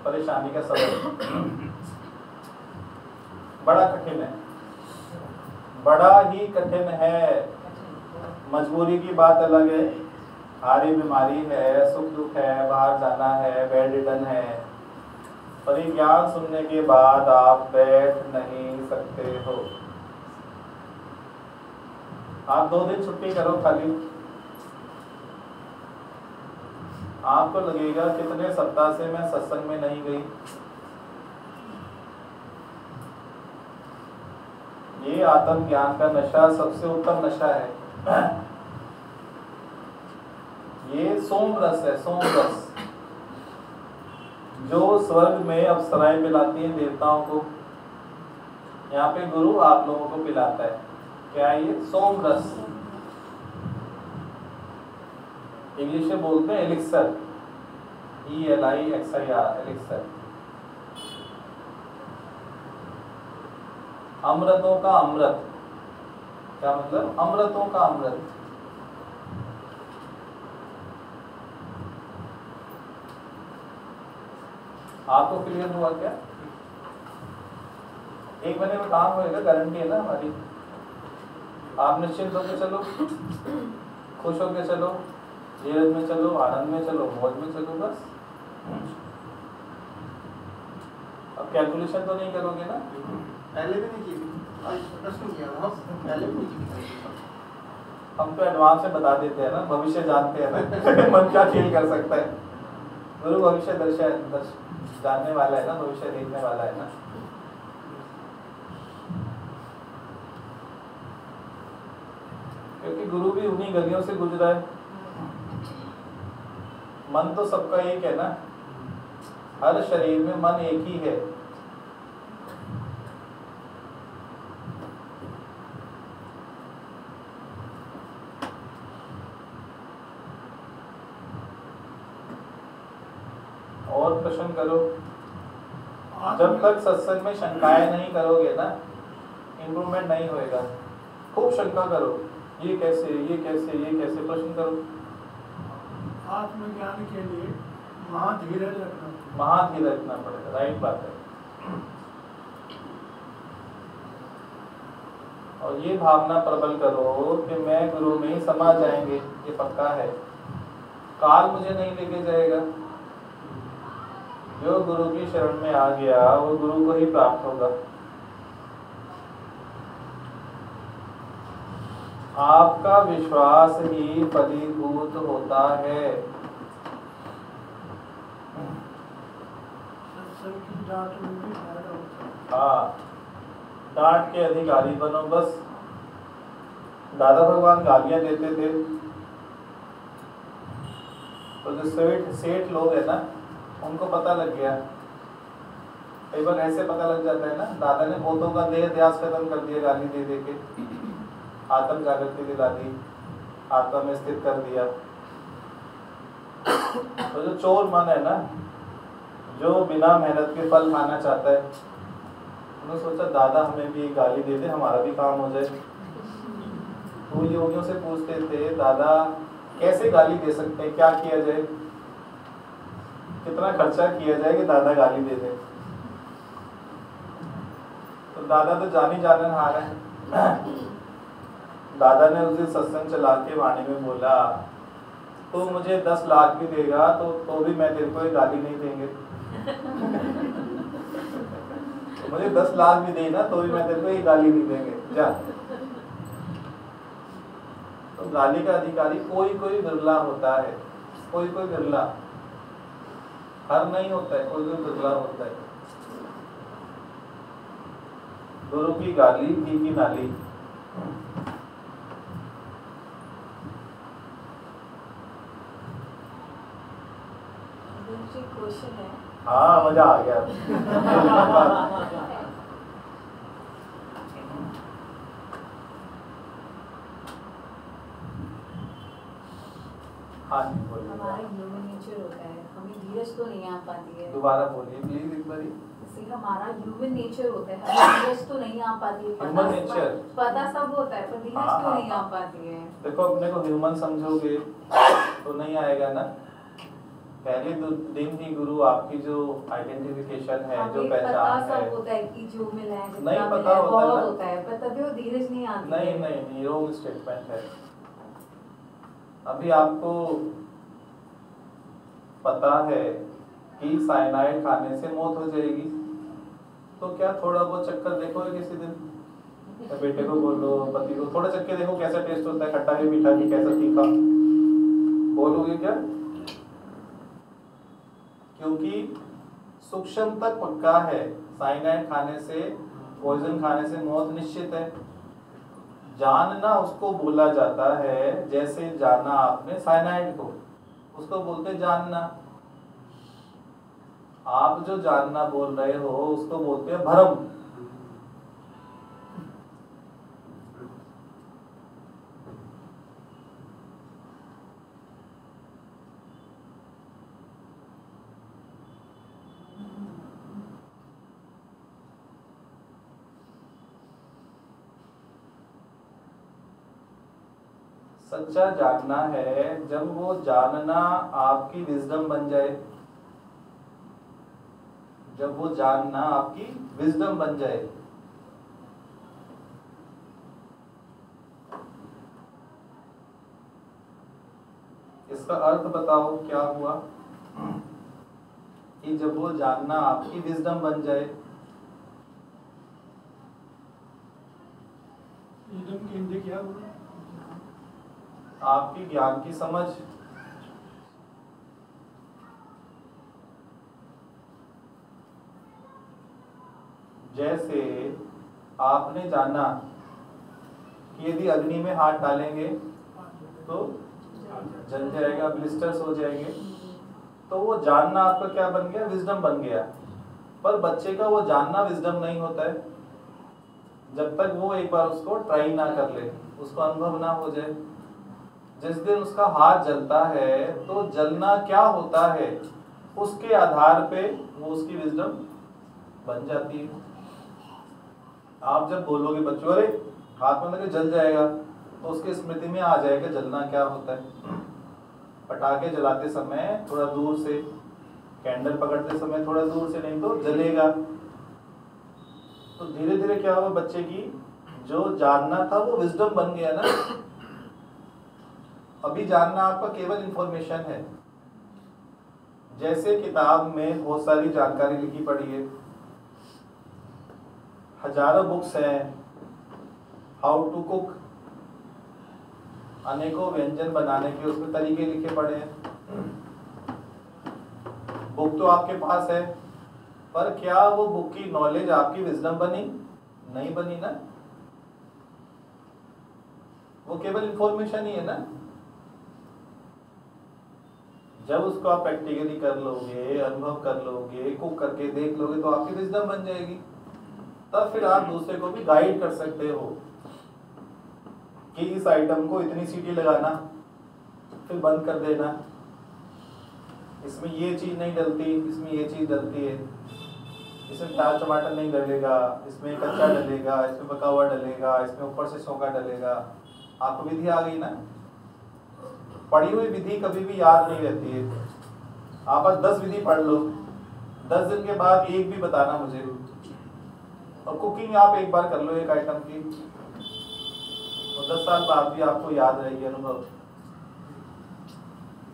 परेशानी का सबब। बड़ा कठिन है, बड़ा ही कठिन है। मजबूरी की बात अलग है, हारी बीमारी है, सुख दुख है, बाहर जाना है, बेड रिडन है, पर ये ज्ञान सुनने के बाद आप बैठ नहीं सकते हो। आप 2 दिन छुट्टी करो खाली, आपको लगेगा कितने सप्ताह से मैं सत्संग में नहीं गई। ये आत्म ज्ञान का नशा सबसे उत्तम नशा है। ये सोम रस है, सोम रस, जो स्वर्ग में अप्सराएं पिलाती हैं देवताओं को, यहाँ पे गुरु आप लोगों को पिलाता है। क्या है ये? सोम रस। इंग्लिश में बोलते हैं एलिक्सर, ELIXIR, एलिक्सर। अमृतों का अमृत। क्या मतलब? अमृतों का अमृत। आपको क्लियर हुआ क्या? 1 महीने में काम होएगा, गारंटी है ना हमारी। आप निश्चिंत होकर चलो, खुश होकर चलो, धीरज में चलो, आनंद में चलो, मौज में चलो, बस। अब कैलकुलेशन तो नहीं करोगे ना? पहले भी नहीं की, प्रश्न किया था, पहले भी नहीं की। हम तो एडवांस में बता देते हैं ना, भविष्य जानते हैं ना। मन क्या खेल कर सकता है। गुरु भविष्य दर्शन जानने वाला है ना, भविष्य देखने वाला है ना। क्योंकि गुरु भी उन्हीं गलियों से गुजरा है। मन तो सबका एक है ना, हर शरीर में मन एक ही है। और प्रश्न करो। जब तक सत्संग में शंकाएं नहीं करोगे ना, इम्प्रूवमेंट नहीं होएगा। खूब शंका करो, ये कैसे, ये कैसे, ये कैसे, प्रश्न करो। आत्मज्ञान के लिए महाधीरज रखना, महाधीर रखना पड़ेगा, राइट बात है। और ये भावना प्रबल करो कि मैं गुरु में ही समा जाएंगे, ये पक्का है। काल मुझे नहीं लेके जाएगा। जो गुरु की शरण में आ गया वो गुरु को ही प्राप्त होगा। आपका विश्वास ही फलीभूत होता है। सत्संग की डांट में भी फायदा होता है। हाँ, डांट के अधिकारी बनो बस। दादा भगवान गालियां देते थे तो जो सेठ लोग है ना, उनको पता लग गया। कई बार ऐसे पता लग जाता है ना, दादा ने बहुतों का देह इतिहास खत्म कर दिया गाली दे दे के, आत्म जागृति दिला दी, आत्मा में स्थित कर दिया। तो जो चोर मन है ना, जो बिना मेहनत के फल खाना चाहता है, उन्होंने सोचा दादा हमें भी गाली दे दे, हमारा भी काम हो जाए। तो योगियों से पूछते थे, दादा कैसे गाली दे सकते हैं, क्या किया जाए, कितना खर्चा किया जाए कि दादा गाली दे दे। तो दादा तो जानी जाननहार है। दादा ने उस दिन सत्संग चला के वाणी में बोला, तो मुझे 10 लाख भी देगा तो भी मैं तेरे को गाली नहीं देंगे। मुझे 10 लाख भी देना तो भी मैं तेरे को ये गाली नहीं देंगे, जा। तो गाली का अधिकारी कोई कोई विरला होता है, कोई कोई विरला, हर नहीं होता है, कोई कोई विरला होता है। गुरु की गाली घी की नाली। क्वेश्चन है। हाँ, मजा आ गया। हाँ जी, बोलिए। हमारा ह्यूमन नेचर होता है, हमें धीरज तो नहीं आ पाती है। दोबारा बोलिए प्लीज एक बारी। जैसे हमारा ह्यूमन नेचर होता है, हमें धीरज तो नहीं आ पाती है। Human nature? पता सब होता है, पर धीरज हाँ, क्यों हाँ, नहीं आ पाती है? देखो, अपने को ह्यूमन समझोगे तो नहीं आएगा ना। पहले दिन ही गुरु आपकी जो आइडेंटिफिकेशन है, जो हमें पहचान पता है, सब होता है कि जो मिला है, नहीं जितना पता मिला है, होता है बहुत ना। होता है, पर तभी वो धीरज नहीं आती नहीं है। नहीं नहीं, रोंग स्टेटमेंट है। अभी आपको पता है कि साइनाइड खाने से मौत हो जाएगी, तो क्या थोड़ा बहुत चक्कर देखोगे किसी दिन? या बेटे को बोलो, पति को, थोड़ा चक्कर देखो कैसा टेस्ट होता है, खट्टा भी मीठा भी, कैसा तीखा, बोलोगे क्या? क्योंकि सूक्ष्म तक पक्का है, साइनाइड खाने से, पॉइजन खाने से मौत निश्चित है। जानना उसको बोला जाता है, जैसे जाना आपने साइनाइड को, उसको बोलते जानना। आप जो जानना बोल रहे हो उसको बोलते हैं भ्रम। सच्चा जानना है जब वो जानना आपकी विजडम बन जाए, जब वो जानना आपकी विजडम बन जाए। इसका अर्थ बताओ क्या हुआ कि जब वो जानना आपकी विजडम बन जाए। विजडम की हिंदी क्या बोला? आपकी ज्ञान की समझ। जैसे आपने जाना कि यदि अग्नि में हाथ डालेंगे तो जल जाएगा, ब्लिस्टर्स हो जाएंगे, तो वो जानना आपका क्या बन गया? विजडम बन गया। पर बच्चे का वो जानना विजडम नहीं होता है जब तक वो एक बार उसको ट्राई ना कर ले, उसको अनुभव ना हो जाए। जिस दिन उसका हाथ जलता है तो जलना क्या होता है उसके आधार पे वो उसकी विजडम बन जाती है। आप जब बोलोगे बच्चों, अरे हाथ में लगे जल जाएगा, तो उसकी स्मृति में आ जाएगा जलना क्या होता है। पटाखे जलाते समय थोड़ा दूर से, कैंडल पकड़ते समय थोड़ा दूर से, नहीं तो जलेगा। तो धीरे धीरे क्या हुआ, बच्चे की जो जानना था वो विजडम बन गया ना। अभी जानना आपका केवल इंफॉर्मेशन है। जैसे किताब में बहुत सारी जानकारी लिखी पड़ी है, हजारों बुक्स हैं, हाउ टू कुक, अनेकों व्यंजन बनाने के उसमें तरीके लिखे पड़े हैं। बुक तो आपके पास है, पर क्या वो बुक की नॉलेज आपकी विजडम बनी? नहीं बनी ना। वो केवल इंफॉर्मेशन ही है ना। जब उसको आप प्रैक्टिकली कर लोगे, अनुभव कर लोगे, कुक करके देख लोगे, तो आपकी विजडम बन जाएगी। तब फिर आप दूसरे को भी गाइड कर सकते हो कि इस आइटम को इतनी सीटी लगाना, फिर बंद कर देना, इसमें ये चीज नहीं डलती, इसमें ये चीज डलती है, इसमें प्याज टमाटर नहीं डलेगा, इसमें कच्चा डलेगा, इसमें पका हुआ डलेगा, इसमें ऊपर से छौंका डलेगा। आपको विधि आ गई ना। पढ़ी हुई विधि कभी भी याद नहीं रहती है। आप बस 10 विधि पढ़ लो, 10 दिन के बाद एक भी बताना मुझे। और कुकिंग आप एक बार कर लो एक आइटम की, तो 10 साल बाद भी आपको याद रहेगी अनुभव।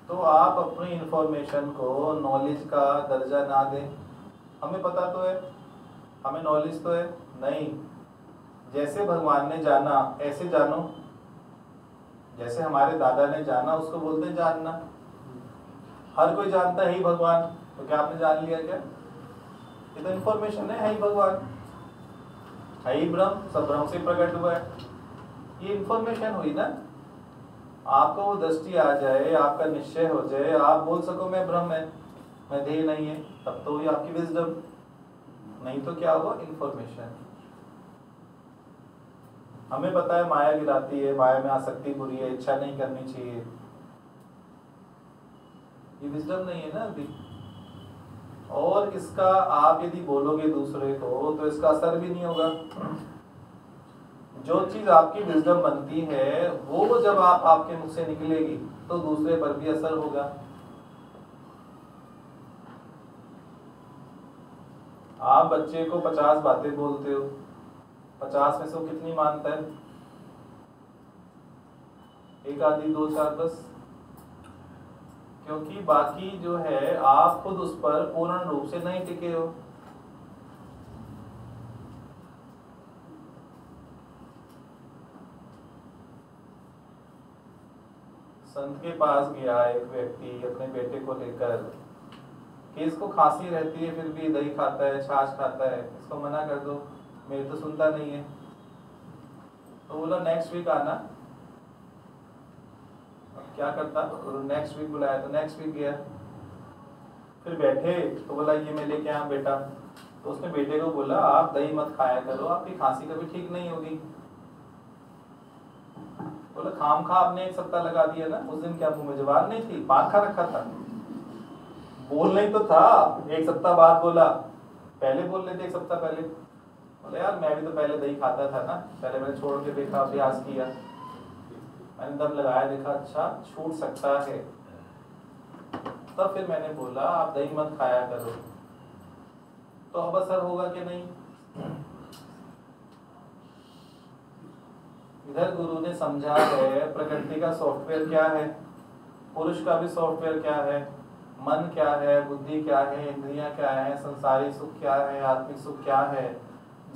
तो आप अपनी इंफॉर्मेशन को नॉलेज का दर्जा ना दें। हमें पता तो है, हमें नॉलेज तो है नहीं। जैसे भगवान ने जाना ऐसे जानो। जैसे हमारे दादा ने जाना उसको बोलते हैं जानना। हर कोई जानता है ही भगवान, तो क्या आपने जान लिया क्या? ये तो इंफॉर्मेशन है ही भगवान, है ही ब्रह्म, सब ब्रह्म से प्रकट हुआ है। ये इंफॉर्मेशन हुई ना। आपको वो दृष्टि आ जाए, आपका निश्चय हो जाए, आप बोल सको मैं ब्रह्म है, मैं देह नहीं है, तब तो हुई आपकी विजडम। नहीं तो क्या हुआ? इंफॉर्मेशन। हमें पता है माया गिराती है, माया में आसक्ति बुरी है, इच्छा नहीं करनी चाहिए। ये विजडम नहीं है ना अभी। और इसका आप यदि बोलोगे दूसरे को तो इसका असर भी नहीं होगा। जो चीज आपकी विजडम बनती है वो जब आपके मुख से निकलेगी तो दूसरे पर भी असर होगा। आप बच्चे को 50 बातें बोलते हो, 50 में से वो कितनी मानता है? एक आधी 2 4 बस। क्योंकि बाकी जो है आप खुद उस पर पूर्ण रूप से नहीं टिके हो। संत के पास गया एक व्यक्ति अपने बेटे को लेकर कि इसको खांसी रहती है फिर भी दही खाता है, छाछ खाता है, इसको मना कर दो, मेरी तो सुनता नहीं है। तो बोला नेक्स्ट वीक आना। क्या करता? नेक्स्ट वीक बुलाया तो नेक्स्ट वीक गया। फिर बैठे तो बोला ये मैं लेके आया बेटा। तो उसने बेटे को बोला आप दही मत खाया करो, आपकी खांसी कभी ठीक नहीं होगी। बोला खाम खा आपने 1 सप्ताह लगा दिया ना। उस दिन क्या मुंह में जबान नहीं थी? पान खा रखा था। बोल नहीं तो था, 1 सप्ताह बाद बोला, पहले बोल रहे थे 1 सप्ताह पहले। बोले यार मैं भी तो पहले दही खाता था ना, पहले मैंने छोड़ के देखा, अभ्यास किया, मैंने दम लगाया, देखा अच्छा छूट सकता है। तब फिर मैंने बोला आप दही मत खाया करो। तो अब असर होगा कि नहीं? इधर गुरु ने समझा है प्रकृति का सॉफ्टवेयर क्या है, पुरुष का भी सॉफ्टवेयर क्या है, मन क्या है, बुद्धि क्या है, इंद्रियां क्या है, संसारी सुख क्या है, आत्मिक सुख क्या है।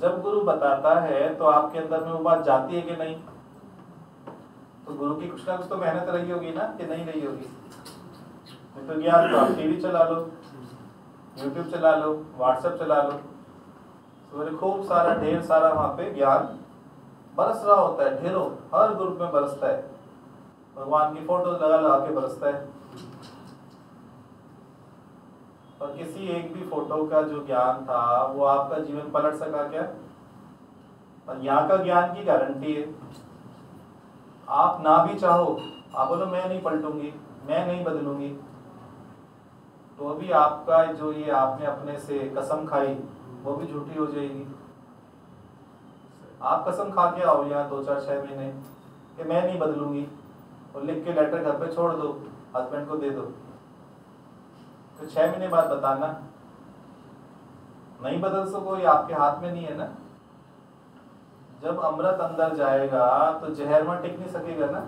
जब गुरु बताता है तो आपके अंदर में वो बात जाती है कि नहीं? तो गुरु की कुछ ना कुछ तो मेहनत रही होगी ना, कि नहीं रही होगी? तो ज्ञान तो आप टीवी चला लो, यूट्यूब चला लो, व्हाट्सएप चला लो, तो खूब सारा ढेर सारा वहाँ पे ज्ञान बरस रहा होता है, ढेरों, हर ग्रुप में बरसता है। भगवान की फोटो लगा लगा के बरसता है। और किसी एक भी फोटो का जो ज्ञान था वो आपका जीवन पलट सका क्या? और यहाँ का ज्ञान की गारंटी है, आप ना भी चाहो, आप बोलो मैं नहीं पलटूंगी, मैं नहीं बदलूंगी, तो अभी आपका जो ये आपने अपने से कसम खाई वो भी झूठी हो जाएगी। आप कसम खा के आओ यहाँ 2 4 6 महीने, कि मैं नहीं बदलूंगी, और लिख के लेटर घर पे छोड़ दो, हस्बैंड को दे दो, तो 6 महीने बाद बताना। नहीं बदल सको, ये आपके हाथ में नहीं है ना। जब अमृत अंदर जाएगा तो जहर में टिक नहीं सकेगा ना।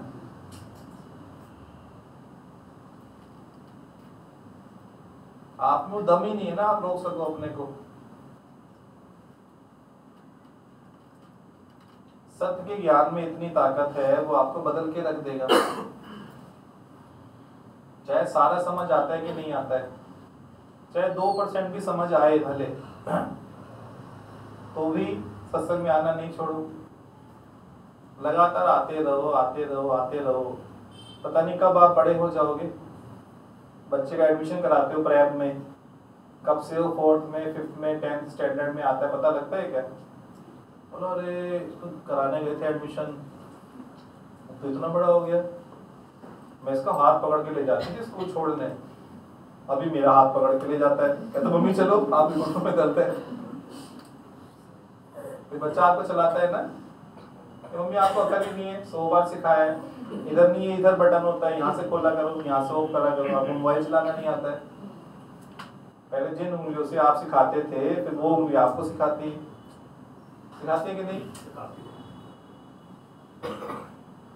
आप में दम ही नहीं है ना, आप रोक सको अपने को। सत्य के ज्ञान में इतनी ताकत है, वो आपको बदल के रख देगा। चाहे सारा समझ आता है कि नहीं आता है, चाहे 2% भी समझ आए भले, तो भी सत्संग में आना नहीं छोड़ो। लगातार आते रहो, आते रहो, आते रहो। पता नहीं कब आप बड़े हो जाओगे। बच्चे का एडमिशन कराते हो प्रैप में, कब से हो 4th में, 5th में, 10th स्टैंडर्ड में आता है, पता लगता है क्या? बोलो अरे इसको कराने गए थे एडमिशन, तो इतना बड़ा हो गया। मैं इसका हाथ पकड़ के ले जाती थी स्कूल छोड़ने, अभी मेरा हाथ पकड़ के ले जाता है, कहता मम्मी चलो, आप भी घुटनों में दर्द है। बच्चा आपको चलाता है ना, मम्मी आपको अकल ही नहीं है, 100 बार सिखाया है, इधर नहीं है, इधर बटन होता है, यहाँ से खोला करो, यहाँ से ऑफ करा करो। आपको मोबाइल चलाना नहीं आता है। पहले जिन उंगलियों से आप सिखाते थे, फिर वो उंगली आपको सिखाती है कि नहीं?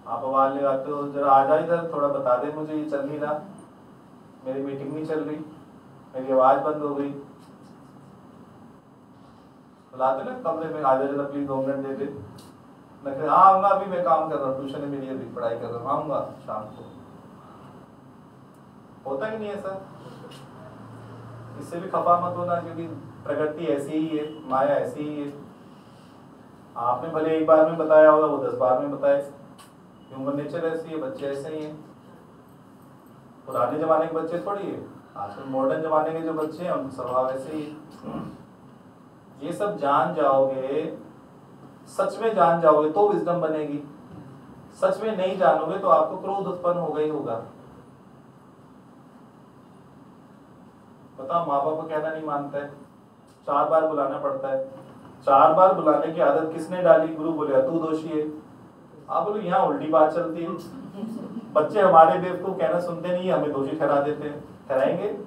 आप आवाज लगाते हो, जरा आ जा इधर, थोड़ा बता दे मुझे, ये चल नहीं रहा, मेरी मीटिंग नहीं चल रही, मेरी आवाज बंद हो गई। बुलाते ना कमरे में, आ जा जरा प्लीज 2 मिनट दे दे। हाँ आऊंगा, अभी मैं काम कर रहा हूँ, ट्यूशन है मेरी, अभी पढ़ाई कर रहा हूँ, आऊंगा शाम को। होता ही नहीं है सर। इससे भी खफा मत होना, क्योंकि प्रकृति ऐसी ही है, माया ऐसी ही है। आपने भले एक बार में बताया होगा, वो 10 बार में बताए। ह्यूमन नेचर ऐसी है, बच्चे ऐसे ही हैं। पुराने जमाने के बच्चे थोड़ी है, आजकल मॉडर्न जमाने के जो बच्चे हैं उनका स्वभाव ऐसे ही है। ये सब जान जाओगे, सच में जान जाओगे तो विजडम बनेगी। सच में नहीं जानोगे तो आपको क्रोध उत्पन्न होगा ही होगा। बताओ, माँ बाप को कहना नहीं मानता है, 4 बार बुलाना पड़ता है। 4 बार बुलाने की आदत किसने डाली? गुरु बोले तू दोषी है। आप बोलो यहाँ उल्टी बात चलती है। बच्चे हमारे बेवकूफ कहना सुनते नहीं, हमें दोषी ठहरा देते हैं। ठहराएंगे?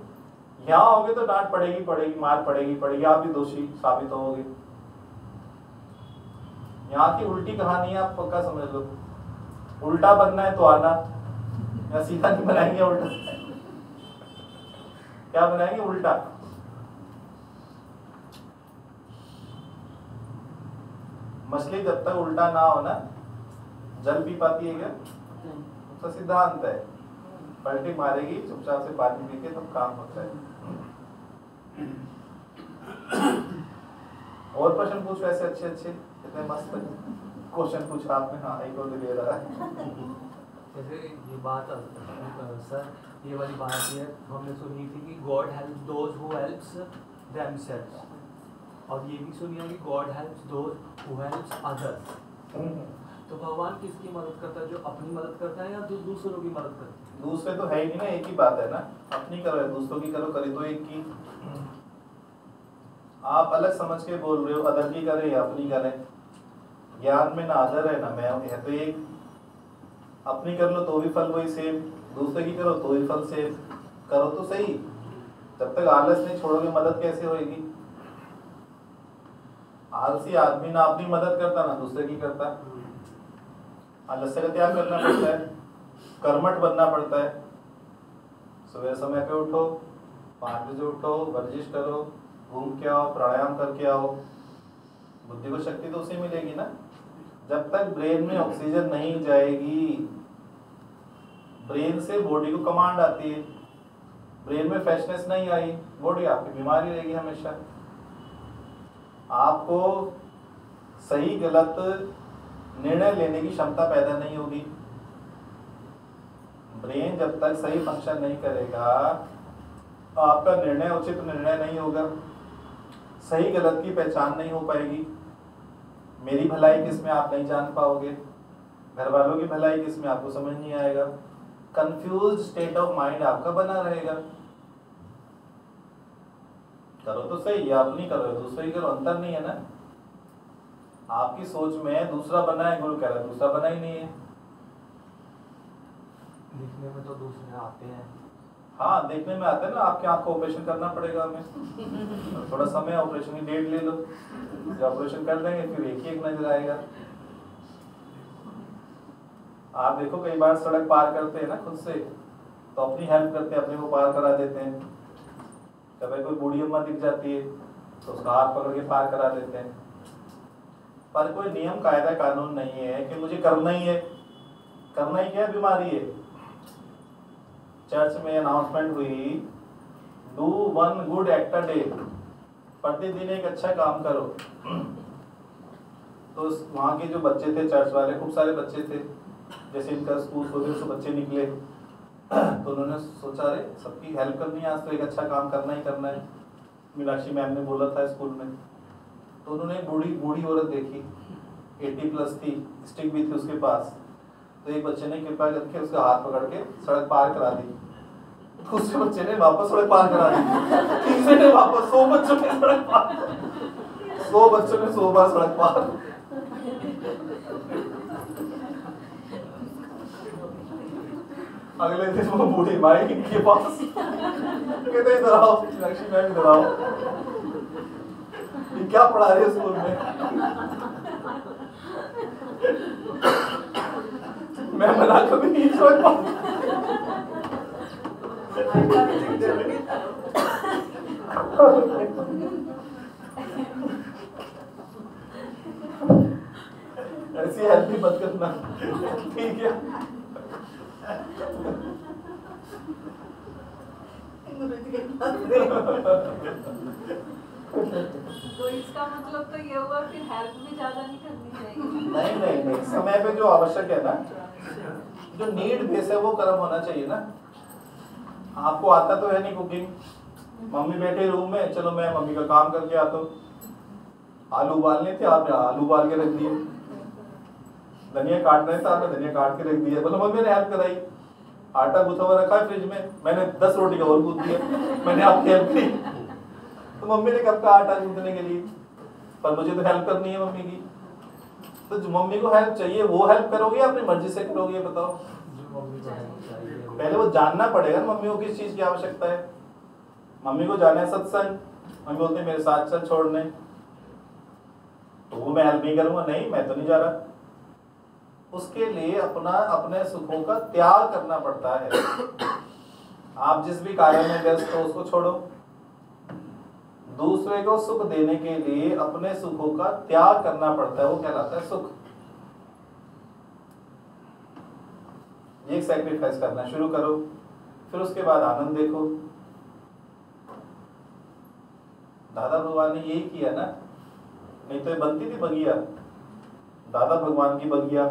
यहाँ आओगे तो डांट पड़ेगी पड़ेगी, मार पड़ेगी पड़ेगी, आप भी दोषी साबित होगे। यहाँ की उल्टी कहानी आप पक्का समझ लो। उल्टा बनना है तो आना, या सीधा नहीं बनाएंगे उल्टा। क्या बनाएंगे? उल्टा। मछली जब तक उल्टा ना हो ना, जल पी पाती है क्या? उसका सिद्धांत है, पलटी मारेगी चुपचाप से पानी पी के, तब काम होता है। और प्रश्न पूछो ऐसे अच्छे अच्छे, इतने मस्त क्वेश्चन पूछा आपने। हाँ, एक और दे रहा है। जैसे ये बात सर, ये वाली बात है हमने सुनी थी कि God helps those who helps themselves, और ये भी सुनिए कि God helps those who helps others. तो भगवान किसकी मदद करता है? जो अपनी मदद करता है या दूसरों की मदद करता है? दूसरे तो है ही नहीं ना, एक ही बात है ना। अपनी करो या दूसरों की करो, करी तो एक की। आप अलग समझ के बोल रहे हो, अदर की करें या अपनी करें। ज्ञान में ना अदर है ना मैं, है तो एक। अपनी कर लो तो भी फल वही सेम, दूसरे की करो तो भी फल सेम। करो तो सही। जब तक आलस नहीं छोड़ोगे, मदद कैसे होगी? आलसी आदमी ना अपनी मदद करता ना दूसरे की करता। आलस्य का त्याग करना पड़ता है, कर्मठ बनना पड़ता है। सुबह समय पे उठो, 5 बजे उठो, वर्जिश करो, घूम के आओ, प्राणायाम करके आओ। बुद्धि को शक्ति तो उसे मिलेगी ना। जब तक ब्रेन में ऑक्सीजन नहीं जाएगी, ब्रेन से बॉडी को कमांड आती है। ब्रेन में फ्रेशनेस नहीं आई, बॉडी आपकी बीमारी रहेगी हमेशा। आपको सही गलत निर्णय लेने की क्षमता पैदा नहीं होगी। ब्रेन जब तक सही फंक्शन नहीं करेगा, तो आपका निर्णय उचित निर्णय नहीं होगा। सही गलत की पहचान नहीं हो पाएगी। मेरी भलाई किस में आप नहीं जान पाओगे, घर वालों की भलाई किस में आपको समझ नहीं आएगा। कंफ्यूज स्टेट ऑफ माइंड आपका बना रहेगा। करो तो सही, या अपनी करो या दूसरे की करो, अंतर नहीं है ना। आपकी सोच में दूसरा बना है, गुरु कह रहा है दूसरा बना ही नहीं है। दिखने में तो दूसरे आते हैं। हाँ देखने में आते हैं ना, आपके आँख को ऑपरेशन करना पड़ेगा हमें, थोड़ा समय ऑपरेशन की डेट ले लो, जब ऑपरेशन कर देंगे फिर एक ही एक नजर आएगा। आप देखो कई बार सड़क पार करते हैं ना खुद से, तो अपनी हेल्प करते हैं, अपने को पार करा देते हैं। कभी कोई बूढ़ी अम्मा दिख जाती है तो उसका हाथ पकड़ के पार करा देते हैं। पर कोई नियम कायदा कानून नहीं है कि मुझे करना ही है। करना ही क्या बीमारी है। चर्च में अनाउंसमेंट हुई, do 1 good act a day, प्रतिदिन एक अच्छा काम करो। तो वहाँ के जो बच्चे थे चर्च वाले, खूब सारे बच्चे थे, जैसे इनका स्कूल खोले तो बच्चे निकले, तो उन्होंने सोचा अरे सबकी हेल्प करनी है, आज तो एक अच्छा काम करना ही करना है। मीनाक्षी मैम ने बोला था स्कूल में, तो उन्होंने एक बूढ़ी औरत देखी, 80 प्लस थी, स्टिक भी थी उसके पास, तो एक बच्चे ने कृपा करके उसका हाथ पकड़ के सड़क पार करा दी। दूसरे बच्चे ने वापस सड़क पार करा दी, तीसरे ने वापस, 100 बच्चों ने सड़क पार, 100 बच्चों ने 100 बार सड़क पार। अगले दिन वो बूढ़ी माई के पास कहते इधर आओ, मीनाक्षी मैम इधर आओ, ये क्या पढ़ा रहे स्कूल में? मैं मना कभी नहीं सोच पाऊँ। ऐसी हेल्प भी मत करना, ठीक है? तो इसका मतलब तो ये हुआ कि हेल्प भी ज्यादा नहीं करनी चाहिए। नहीं, समय पे जो आवश्यक है ना, जो नीड बेस है वो कर्म होना चाहिए ना। आपको आता तो है नहीं कुकिंग, मम्मी बैठे रूम में, चलो मैं मम्मी का काम करके आता हूँ। आलू उबालने थे, आपने आलू उबाल के रख दिए, धनिया काटना था, आपने धनिया काट के रख दिया, बोलो मम्मी ने हेल्प कराई। आटा गूथा हुआ रखा है फ्रिज में, मैंने 10 रोटी का और गूंथ दिया, मैंने आपकी हेल्प की। तो मम्मी ने कब कहा आटा गूंथने के लिए, पर मुझे तो हेल्प करनी है मम्मी की। तो जो मम्मी को हेल्प चाहिए वो हेल्प करोगे या अपनी मर्जी से करोगे, ये बताओ? पहले वो जानना पड़ेगा मम्मी को किस चीज की आवश्यकता है। मम्मी को जाना है सत्संग, मम्मी बोलते हैं मेरे साथ चल छोड़ने, तो वो मैं हेल्प नहीं करूंगा, नहीं मैं तो नहीं जा रहा। उसके लिए अपने सुखों का त्याग करना पड़ता है। आप जिस भी कार्य में व्यस्त हो उसको छोड़ो। दूसरे को सुख देने के लिए अपने सुखों का त्याग करना पड़ता है, वो कहलाता है सुख। ये सैक्रिफाइस करना शुरू करो, फिर उसके बाद आनंद देखो। दादा भगवान ने यही किया ना, नहीं तो ये बनती थी बगिया। दादा भगवान की बगिया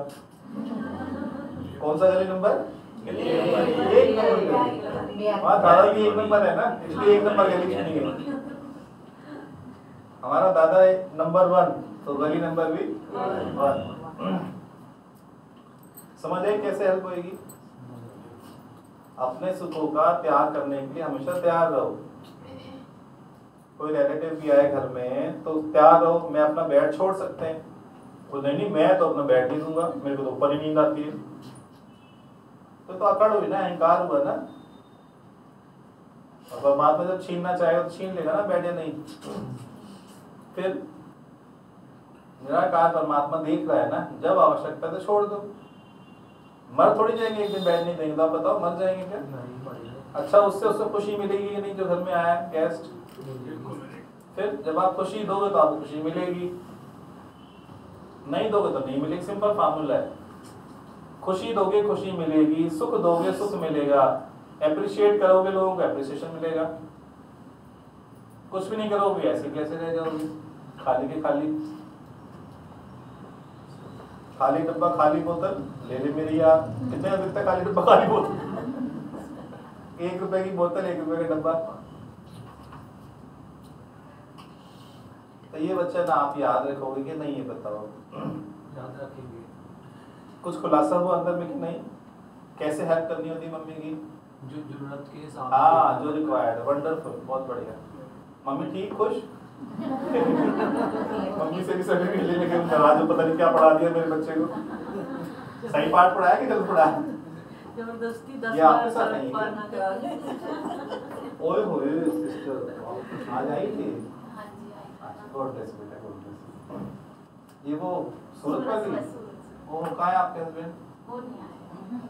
कौन सा गली नंबर? 1 नंबर। वहाँ दादा की 1 नंबर है ना, इसलिए 1 नंबर गली चुनी गई। हमारा दादा नंबर 1, तो गली नंबर भी 1। समझ आए कैसे हेल्प होगी? अपने सुखों का त्याग करने के लिए हमेशा तैयार रहो। कोई रिलेटिव भी आए घर में तो तैयार रहो, मैं अपना बेड छोड़ सकते हैं, वो नहीं मैं तो अपना बेड नहीं दूंगा, मेरे को तो ऊपर ही नींद आती है। तो अकड़ हुई ना, अहंकार हुआ ना। और परमात्मा जब छीनना चाहेगा तो छीन लेगा ना बेड, या नहीं? फिर निराकार परमात्मा देख रहा है ना, जब आवश्यकता है तो छोड़ दो। मर थोड़ी जाएंगे एक दिन, बेड नहीं देंगे तो आप बताओ मर जाएंगे क्या? अच्छा उससे खुशी मिलेगी कि नहीं जो घर में आया गेस्ट? फिर जब आप खुशी दोगे तो आपको खुशी मिलेगी, नहीं दोगे तो नहीं मिलेगी। सिंपल फार्मूला है। खुशी दोगे खुशी मिलेगी, सुख दोगे सुख मिलेगा, एप्रिशिएट करोगे लोगों को एप्रिसिएशन मिलेगा। कुछ भी नहीं करोगे ऐसे कैसे रह जाओगे, खाली के खाली। खाली डब्बा खाली बोतल ले ले मेरी यार, कितने का बिकता है खाली डब्बा खाली बोतल? 1 रुपए की बोतल, 1 रुपए का डब्बा। तो ये बच्चा ना आप याद रखोगे कि नहीं, ये बताओ? याद रखेंगे। कुछ खुलासा हुआ अंदर में कि नहीं? कैसे हेल्प करनी होती है मम्मी की? जो जरूरत के हिसाब, हाँ जो रिक्वायर्ड। वंडरफुल, बहुत बढ़िया। मम्मी ठीक, खुश? मम्मी से भी सभी मिले, लेकिन नाराज हो, पता नहीं क्या पढ़ा दिया मेरे बच्चे को। सही पाठ पढ़ाया कि गलत पढ़ाया? जबरदस्ती ये 10 आपके बार साथ सड़क नहीं पार है? ना करा ले। ओए होए सिस्टर आज आई थी। हाँ जी आई। गॉड ब्लेस बेटा, गॉड ब्लेस। ये वो सूरत वाली वो कहाँ है आपके हस्बैंड? वो नहीं आया।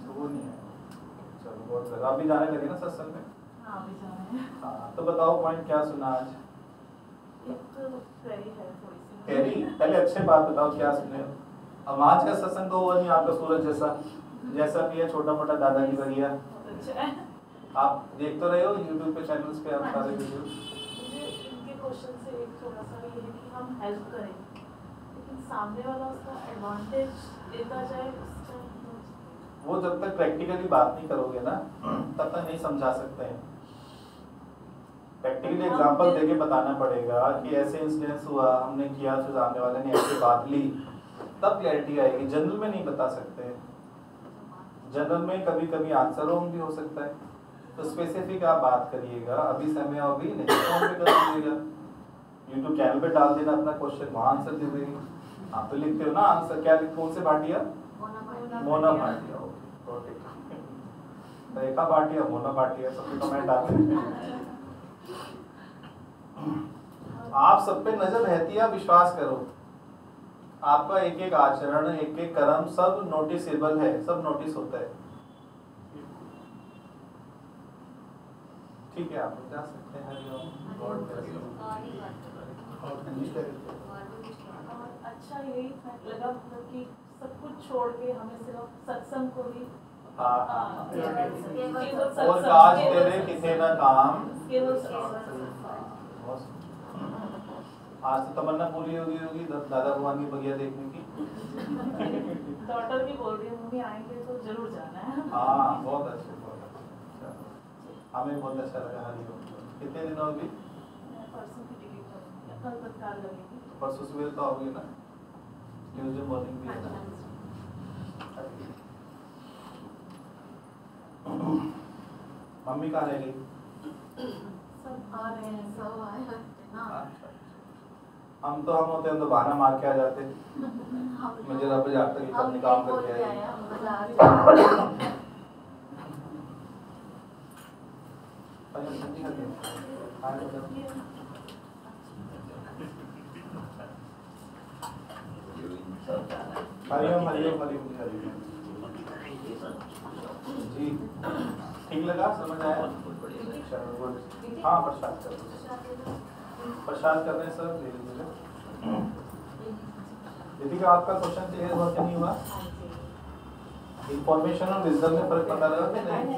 तो वो नहीं है। चलो बहुत बढ़िया। आप भी जाने लगे ना सत्संग में? हाँ अभी जा रहे हैं। हाँ तो बताओ पॉइंट क्या सुना आज? एक तो करी है थोड़ी सी। कैरी पहले अच्छे बात बताओ क्या सुने हो? अब आज का सत्संग तो वो नहीं आपका सूरज जैसा भी है, छोटा मोटा दादाजी बढ़िया। बहुत अच्छा है। आप देख तो रहे हो यूट्यूब पे चैनल्स पे आप सारे वीडियोस? मुझे इनके क्वेश्चन से एक थोड़ा सा ये है कि हम हेल्प करें, लेकिन सामने वाला उसका एडवांटेज लेता जाए उस टाइम वो जब तक प्रैक्टिकली बात नहीं करोगे ना तब तक नहीं समझा सकते हैं। प्रैक्टिकली एग्जांपल देके बताना पड़ेगा कि ऐसे इंसिडेंस हुआ, हमने किया, फिर सामने वाले ने ऐसे बात ली, तब क्लैरिटी आएगी। जनरल में नहीं बता सकते। जनरल में कभी कभी आंसर रॉन्ग भी हो सकता है, तो स्पेसिफिक आप बात करिएगा। अभी समय अभी नहीं फोन पे कर दीजिएगा, यूट्यूब चैनल पे डाल देना अपना क्वेश्चन, वहाँ आंसर दे देंगे। आप तो लिखते हो ना आंसर, क्या लिखते, कौन से भाटिया? मोना भाटिया। ओके, रेखा भाटिया, मोना भाटिया, सबके कमेंट आते हैं। आप सब पे नजर रहती है, विश्वास करो। आपका एक एक आचरण, एक एक कर्म सब नोटिसेबल है, सब नोटिस होता है। ठीक है, आप लोग जा सकते हैं। Hariom, God bless you. और अच्छा यही लगा मतलब कि सब कुछ छोड़ के हमें सिर्फ सत्संग को ही हाँ, केवल और सत्संग, काज केवल तेरे किथे न काम। केवल सत्संग। आज तो तमन्ना पूरी होगी दादा भगवान की बगिया देखने की। डॉटर भी बोल रही है मम्मी आएंगे तो जरूर जाना है। हाँ बहुत अच्छे, बहुत अच्छे। हमें बहुत अच्छा लगा। हरिओम। कितने दिन होगी? परसों की टिकट करूँगी, कल तत्काल लगेगी। परसों सुबह तो आओगे ना? ट्यूसडे मॉर्निंग भी है ना? मम्मी कहाँ रह गई? सब आ रहे हैं, सब आए हैं। हम होते हैं तो बहाना मार के आ जाते। मुझे रब जाता कि कब निकाम करके आए। हरिओम, हरिओम, हरिओम, हरिओम। जी ठीक लगा, समझ आया? हाँ प्रसाद कर दो। प्रसाद कर रहे हैं सर, ले लीजिएगा। दीदी आपका क्वेश्चन क्लियर हुआ कि नहीं हुआ? इंफॉर्मेशन और विजडम में फर्क पता लगा कि नहीं?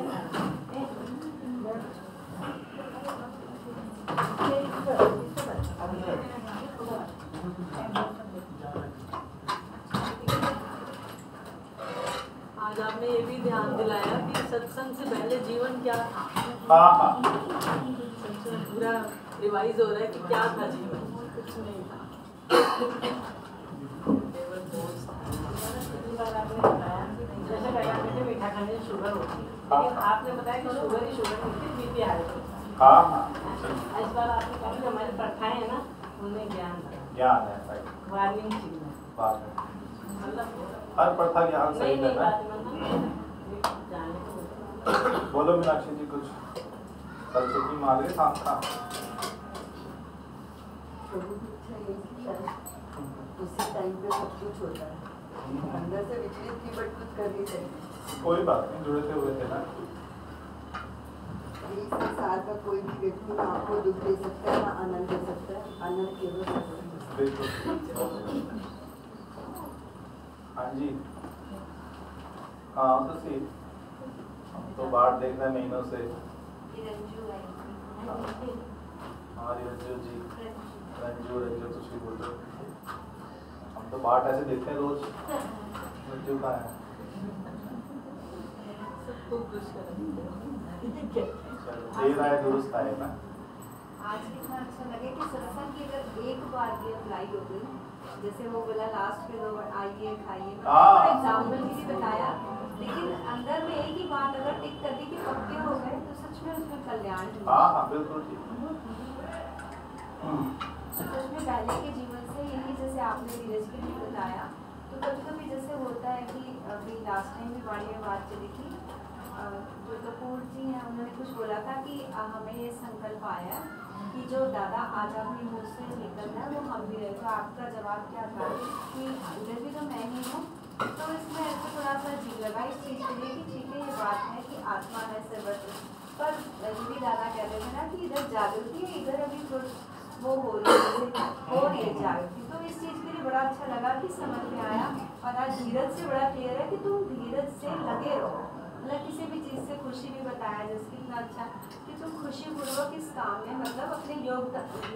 आज आपने ये भी ध्यान दिलाया कि सत्संग से पहले जीवन क्या था। हाँ पूरा रिवाइज हो रहा है कि क्या था जीवन, कुछ नहीं था, केवल दोस्त था। जैसे पहले आपने मीठा खाने से शुगर होती है, लेकिन आपने बताया कि शुगर ही शुगर नहीं थी, बीपी हाई होता है। इस बार आपने कहा कि हमारी प्रथाएं हैं ना, उन्हें ज्ञान है, वार्निंग चीज है, मतलब हर प्रथा ज्ञान सही नहीं करना। बोलो मीनाक्षी जी कुछ। कल छुट्टी मार गए काम था। उसी टाइम पे सब कुछ होता है, अंदर से विचलित थी बट कुछ कर नहीं सकती। कोई बात नहीं, जुड़े हुए थे ना। इस संसार का कोई भी व्यक्ति ना आपको दुख दे सकता है ना आनंद दे सकता है। आनंद केवल सत्संग। बिल्कुल। हाँ जी, हाँ तो सी तो बाहर देख रहे हैं महीनों से। हमारी रंजू जी, रंजू कुछ भी बोलते हो। हम तो बाहर ऐसे देखते हैं रोज। रंजू कहाँ है? दे रहा है, दुरुस्त है ना। आज कितना अच्छा लगे कि सत्संग की अगर एक बार ये अप्लाई हो गई, जैसे वो बोला लास्ट में लोग आइए खाइए, एग्जाम्पल के लिए बताया, लेकिन अंदर में एक ही बात अगर टिक कर दी कि पक्के हो गए तो सच में उसमें कल्याण है। हाँ बिल्कुल ठीक। सच में पहले के जीवन से यही, जैसे आपने धीरज के लिए बताया, तो कभी कभी जैसे होता है कि अभी लास्ट टाइम भी वाणी में बात चली थी जो कपूर जी हैं उन्होंने कुछ बोला था कि हमें ये संकल्प आया कि जो दादा आज अपने मुँह से निकलना है वो हम भी रहे। तो आपका जवाब क्या था कि उधर भी तो मैं ही हूँ, तो इसमें ऐसे थोड़ा सा अजीब लगा इस चीज़ के लिए कि ठीक है ये बात है कि आत्मा है सर्वत्र, पर ये भी दादा कहते थे ना कि इधर जागृति है, इधर अभी कुछ वो हो रही है जागृति। तो इस चीज़ के लिए बड़ा अच्छा लगा कि समझ में आया, और आज धीरज से बड़ा क्लियर है कि तुम धीरज से लगे रहो। मतलब किसी भी चीज़ से खुशी भी बताया जैसे कितना अच्छा कि तुम खुशीपूर्वक इस काम में मतलब अपने योग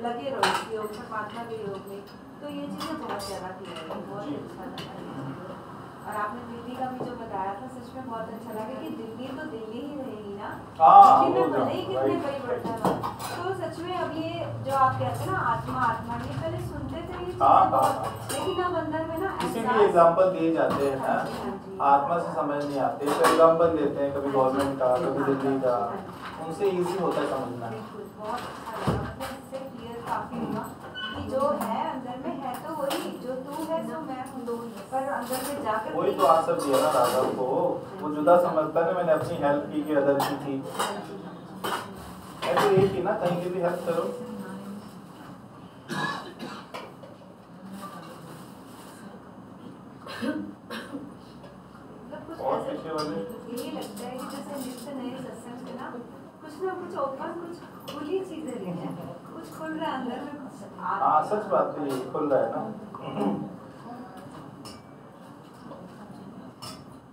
लगे रहो, इस योग परमात्मा के योग में। तो ये चीज़ें बहुत ज़्यादा क्लियर है, बहुत अच्छा लगा। और आपने दिल्ली का भी जो बताया था सच में बहुत अच्छा लगा कि दिल्ली तो दिल्ली ही रहेगी ना, दिल्ली में भले ही कितने परिवर्तन हो। तो सच में अब ये जो आप कहते हैं ना आत्मा आत्मा, ये पहले सुनते थे ये चीज़ें बहुत, लेकिन अब अंदर में ना इसीलिए एग्जाम्पल दिए जाते हैं ना, आत्मा से समझ नहीं आते तो एग्जाम्पल देते हैं, कभी गवर्नमेंट का कभी दिल्ली का, उनसे इजी होता है समझना। बहुत अच्छा लगा, मतलब इससे क्लियर काफी हुआ कि जो है अंदर में है तो वही, जो तू है सो मैं हूँ, पर अंदर में जाकर वही तो आंसर दिया ना राधा को, वो जुदा समझता है ना, मैंने अपनी हेल्प की कि अदर की थी, ऐसे एक ही ना, कहीं की भी हेल्प करो। और पीछे वाले यही लगता है कि जैसे नित्य नए सत्संग से ना कुछ ओपन, कुछ खुली चीजें रही हैं, कुछ खुल रहा है अंदर में। हाँ सच बात है, ये खुल रहा है ना।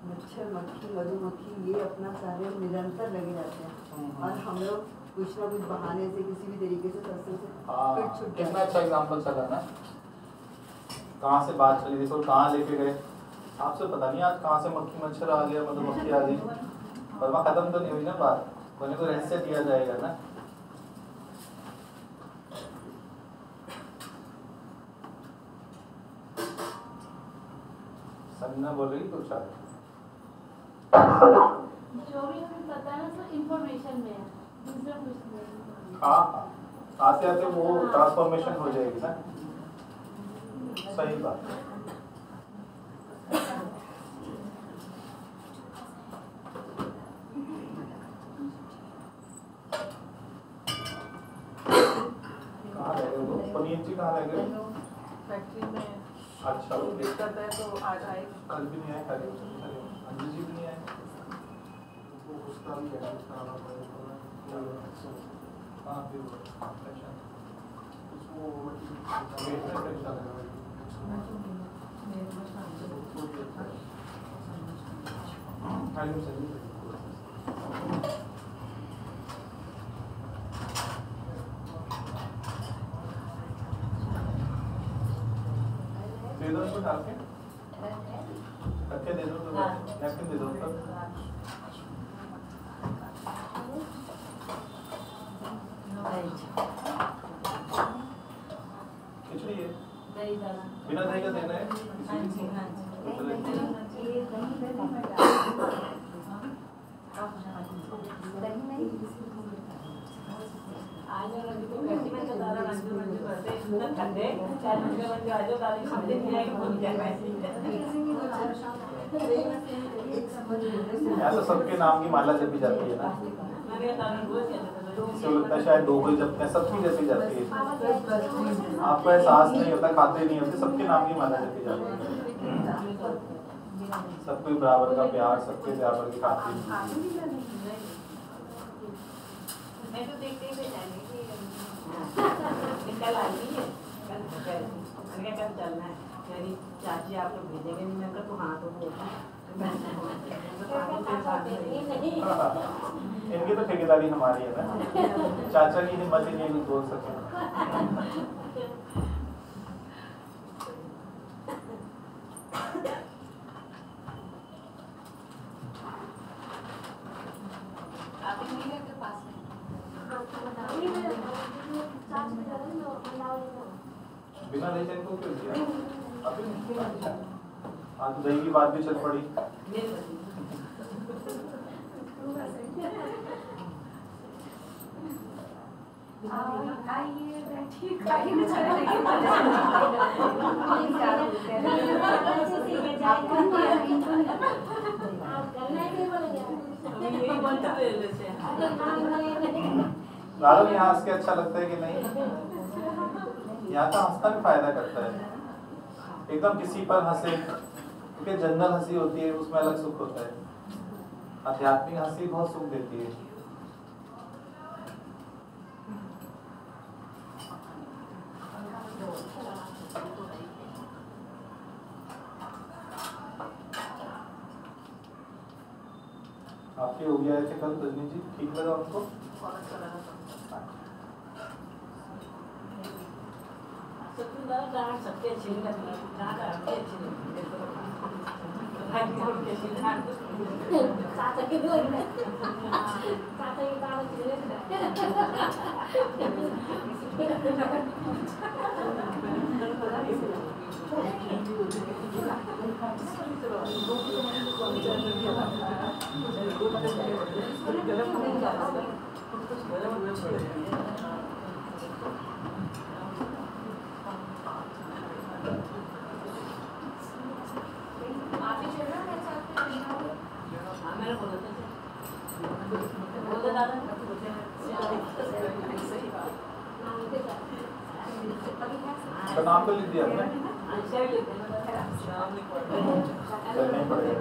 मच्छर मक्खी मधुमक्खी ये अपना कार्य निरंतर लगे रहते हैं, और हम लोग कुछ ना कुछ बहाने से किसी भी तरीके से सत्संग से फिर छूट। कितना अच्छा एग्जाम्पल चला ना, कहाँ से बात चली, देखो कहाँ लेके गए। आपसे पता नहीं आज कहाँ से मक्खी मच्छर आ गया, मधुमक्खी आ गई, पर वहाँ खत्म तो नहीं हुई ना बात, कोई को रहस्य दिया जाएगा ना। सन्ना बोल रही कुछ आ जो भी हमें पता है ना सब इंफॉर्मेशन में है, दूसरा कुछ नहीं। हाँ आते आते वो ट्रांसफॉर्मेशन हो जाएगी ना, सही बात है। कहाँ रह गए वो पनीर जी, कहाँ रह गए? फैक्ट्री में अच्छा दिक्कत है तो आज आए, कल भी नहीं आए, कल अंजू जी भी नहीं आए। उसका भी एडमिट कराना पड़ेगा। हाँ फिर उसको वेट में प्रेशर है। दे दो इसको डाल के, रख के दे दो, नैपकिन दे दो उसको। खिचड़ी है, बिना दही का देना है। आज रवि को फैक्ट्री में तो दादा रंजू रंजू करते इतना ठंडे, चाहे रंजू रंजू आ जाओ दादी समझे नहीं आएगी फोन क्या यहाँ तो सबके नाम की माला जपी जाती है ना, इससे लगता है शायद दो कोई जपते हैं, सबकी जपी जाती है। आपको एहसास नहीं होता, खाते नहीं होते, सबके नाम की माला जपी जाती है। सबको बराबर का प्यार, सबके बराबर की खातिर। मैं तो देखते ही जाने कल आई है, कल चलना है, यानी चाची आप लोग भेजेंगे नहीं, मैं कल तो हाँ तो इनकी तो ठेकेदारी हमारी है ना, चाचा की हिम्मत ही नहीं बोल सके। बिना दही चैन को क्यों दिया? आज दही की बात भी चल पड़ी। आइए बैठिए, ले लेते हैं। लालू यहाँ हंस के अच्छा लगता है कि नहीं? यहाँ का हंसना भी फायदा करता है। एकदम किसी पर हंसे, क्योंकि जनरल हंसी होती है उसमें अलग सुख होता है। आध्यात्मिक हंसी बहुत सुख देती है। आपके हो गया थे कल रजनी जी, ठीक लगा उनको? सबके अच्छे नहीं लगती, अच्छी नाम तो लिख दिया आपने? नहीं पड़ेगा।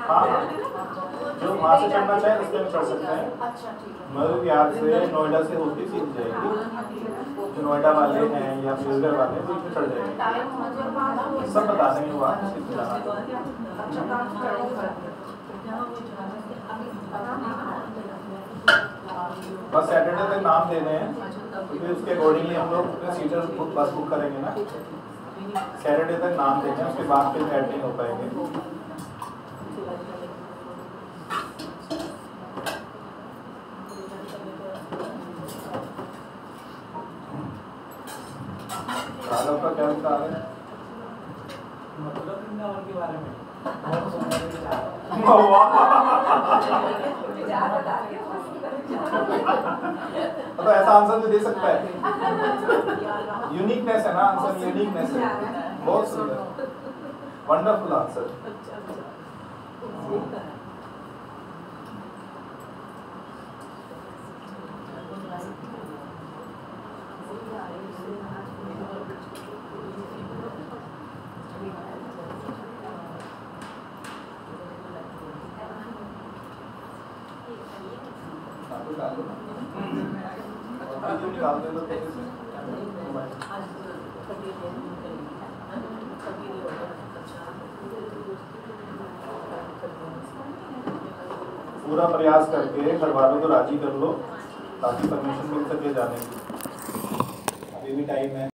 हाँ, जो वहाँ से चढ़ना चाहे उसमें चढ़ सकते हैं। मयूर विहार से नोएडा से होती सीध जाएगी। जो नोएडा वाले हैं या फिर वाले हैं तो इसमें चढ़ जाएंगे। सब बता देंगे वो आप किसमें जाना है। बस सैटरडे तक नाम देने हैं, क्योंकि उसके अकॉर्डिंगली हम लोग सीटर बस बुक करेंगे ना। सैटरडे तक नाम देंगे, उसके बाद फिर ऐड नहीं हो पाएंगे। का क्या विचार है? मतलब वृंदावन के बारे में तो ऐसा आंसर भी दे सकता है। यूनिकनेस है ना, आंसर यूनिकनेस है। बहुत सुंदर, वंडरफुल आंसर। निकाल दे लो पूरा प्रयास करके घर वालों को राजी कर लो ताकि परमिशन मिल सके जाने की। अभी भी टाइम है।